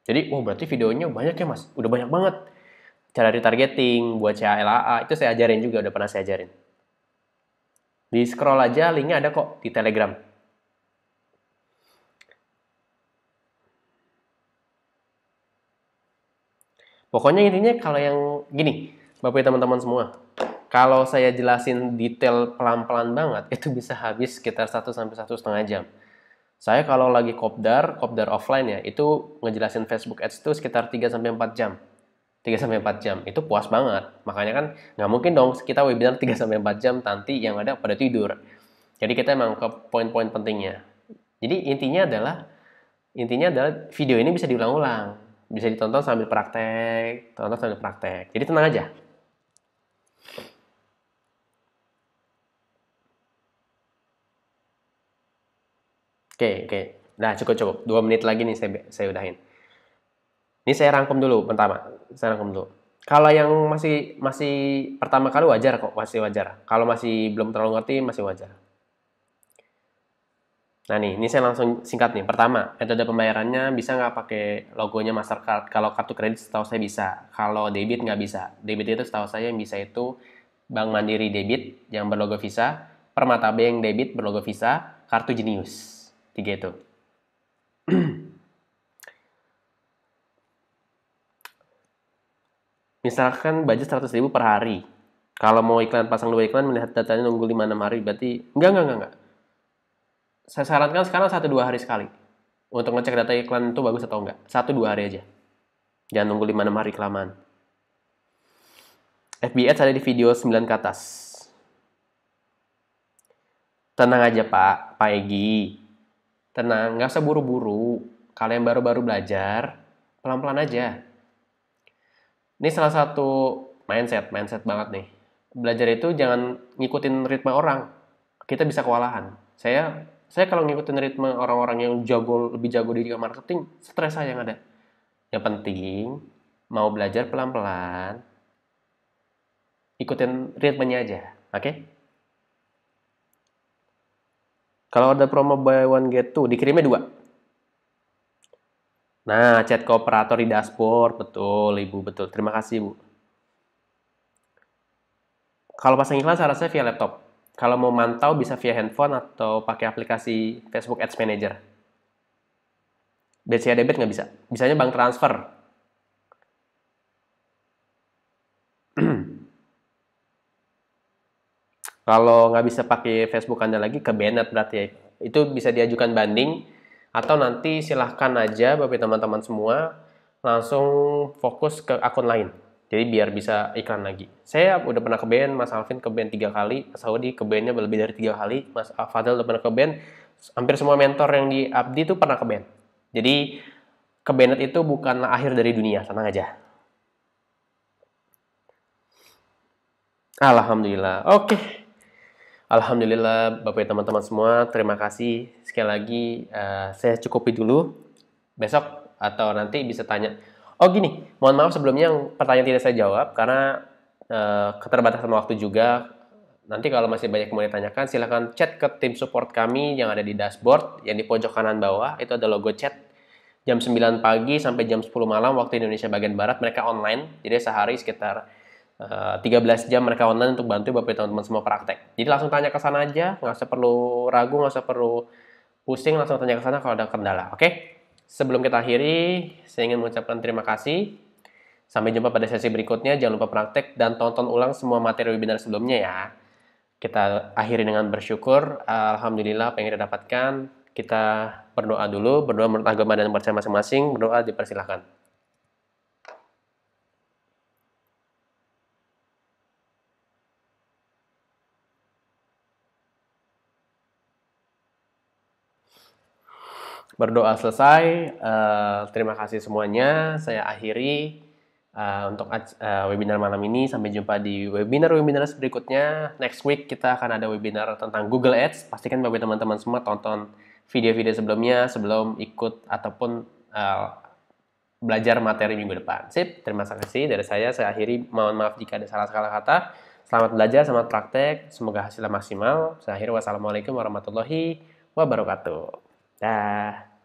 Jadi, oh berarti videonya banyak ya mas? Udah banyak banget. Cara retargeting, buat CALA, itu saya ajarin juga, udah pernah saya ajarin. Di scroll aja, linknya ada kok di Telegram. Pokoknya intinya kalau yang gini, Bapak teman-teman semua, kalau saya jelasin detail pelan-pelan banget, itu bisa habis sekitar 1 sampai 1,5 jam. Saya kalau lagi kopdar offline ya, itu ngejelasin Facebook Ads itu sekitar 3 sampai 4 jam. 3 sampai 4 jam, itu puas banget. Makanya kan nggak mungkin dong kita webinar 3 sampai 4 jam, nanti yang ada pada tidur. Jadi kita emang ke poin-poin pentingnya. Jadi intinya adalah video ini bisa diulang-ulang. Bisa ditonton sambil praktek, tonton sambil praktek. Jadi tenang aja. Oke, oke. Nah, cukup-cukup. 2 menit lagi nih saya udahin. Ini saya rangkum dulu pertama. Saya rangkum dulu. Kalau yang masih masih pertama kali wajar kok, masih wajar. Kalau masih belum terlalu ngerti masih wajar. Nah nih, ini saya langsung singkat nih. Pertama, metode pembayarannya bisa nggak pakai logonya Mastercard? Kalau kartu kredit setahu saya bisa. Kalau debit nggak bisa. Debit itu setahu saya yang bisa itu Bank Mandiri debit yang berlogo Visa, Permata Bank debit berlogo Visa, kartu Jenius. 3 itu. Misalkan budget 100.000 per hari. Kalau mau iklan pasang 2 iklan, melihat datanya nunggu 5-6 hari, berarti enggak. Saya sarankan sekarang 1-2 hari sekali. Untuk ngecek data iklan itu bagus atau enggak. 1-2 hari aja. Jangan nunggu 5-6 hari kelamaan. FB Ads ada di video 9 ke atas. Tenang aja Pak Egi. Tenang, nggak usah buru-buru. Kalau yang baru-baru belajar, pelan-pelan aja. Ini salah satu mindset banget nih. Belajar itu jangan ngikutin ritme orang. Kita bisa kewalahan. Saya kalau ngikutin ritme orang-orang yang lebih jago di digital marketing, stres saya yang ada. Yang penting mau belajar pelan-pelan, ikutin ritmenya aja, oke? Kalau ada promo buy one get two, dikirimnya 2. Nah, chat kooperator di dashboard, betul Ibu, betul. Terima kasih Ibu. Kalau pasang iklan saya rasa via laptop. Kalau mau mantau bisa via handphone atau pakai aplikasi Facebook Ads Manager. BCA debit nggak bisa. Bisanya bank transfer. Kalau nggak bisa pakai Facebook Anda lagi, ke banned berarti ya. Itu bisa diajukan banding, atau nanti silahkan aja Bapak teman-teman semua langsung fokus ke akun lain. Jadi biar bisa iklan lagi. Saya udah pernah ke band, Mas Alvin ke band 3 kali, Mas Saudi ke bandnya lebih dari 3 kali, Mas Fadel udah pernah ke band, hampir semua mentor yang di Abdi itu pernah ke band. Jadi ke band itu bukanlah akhir dari dunia, tenang aja. Alhamdulillah. Oke. Alhamdulillah Bapak teman-teman semua, terima kasih. Sekali lagi saya cukupi dulu. Besok atau nanti bisa tanya. Oh gini, mohon maaf sebelumnya yang pertanyaan tidak saya jawab karena keterbatasan waktu juga. Nanti kalau masih banyak yang mau ditanyakan, silahkan chat ke tim support kami yang ada di dashboard, yang di pojok kanan bawah, itu ada logo chat. Jam 9 pagi sampai jam 10 malam waktu Indonesia bagian Barat, mereka online. Jadi sehari sekitar 13 jam mereka online untuk bantu Bapak teman-teman semua praktek. Jadi langsung tanya ke sana aja, nggak usah perlu ragu, nggak usah perlu pusing, langsung tanya ke sana kalau ada kendala. Oke? Sebelum kita akhiri, saya ingin mengucapkan terima kasih. Sampai jumpa pada sesi berikutnya. Jangan lupa praktek dan tonton ulang semua materi webinar sebelumnya ya. Kita akhiri dengan bersyukur. Alhamdulillah apa yang kita dapatkan. Kita berdoa dulu, berdoa menurut agama dan percaya masing-masing. Berdoa dipersilahkan. Berdoa selesai. Terima kasih semuanya. Saya akhiri untuk webinar malam ini. Sampai jumpa di webinar-webinar berikutnya. Next week kita akan ada webinar tentang Google Ads. Pastikan bagi teman-teman semua tonton video-video sebelumnya sebelum ikut ataupun belajar materi minggu depan. Sip, terima kasih dari saya. Saya akhiri. Mohon maaf jika ada salah-salah kata. Selamat belajar, selamat praktek. Semoga hasilnya maksimal. Saya akhiri. Wassalamualaikum warahmatullahi wabarakatuh. Dah.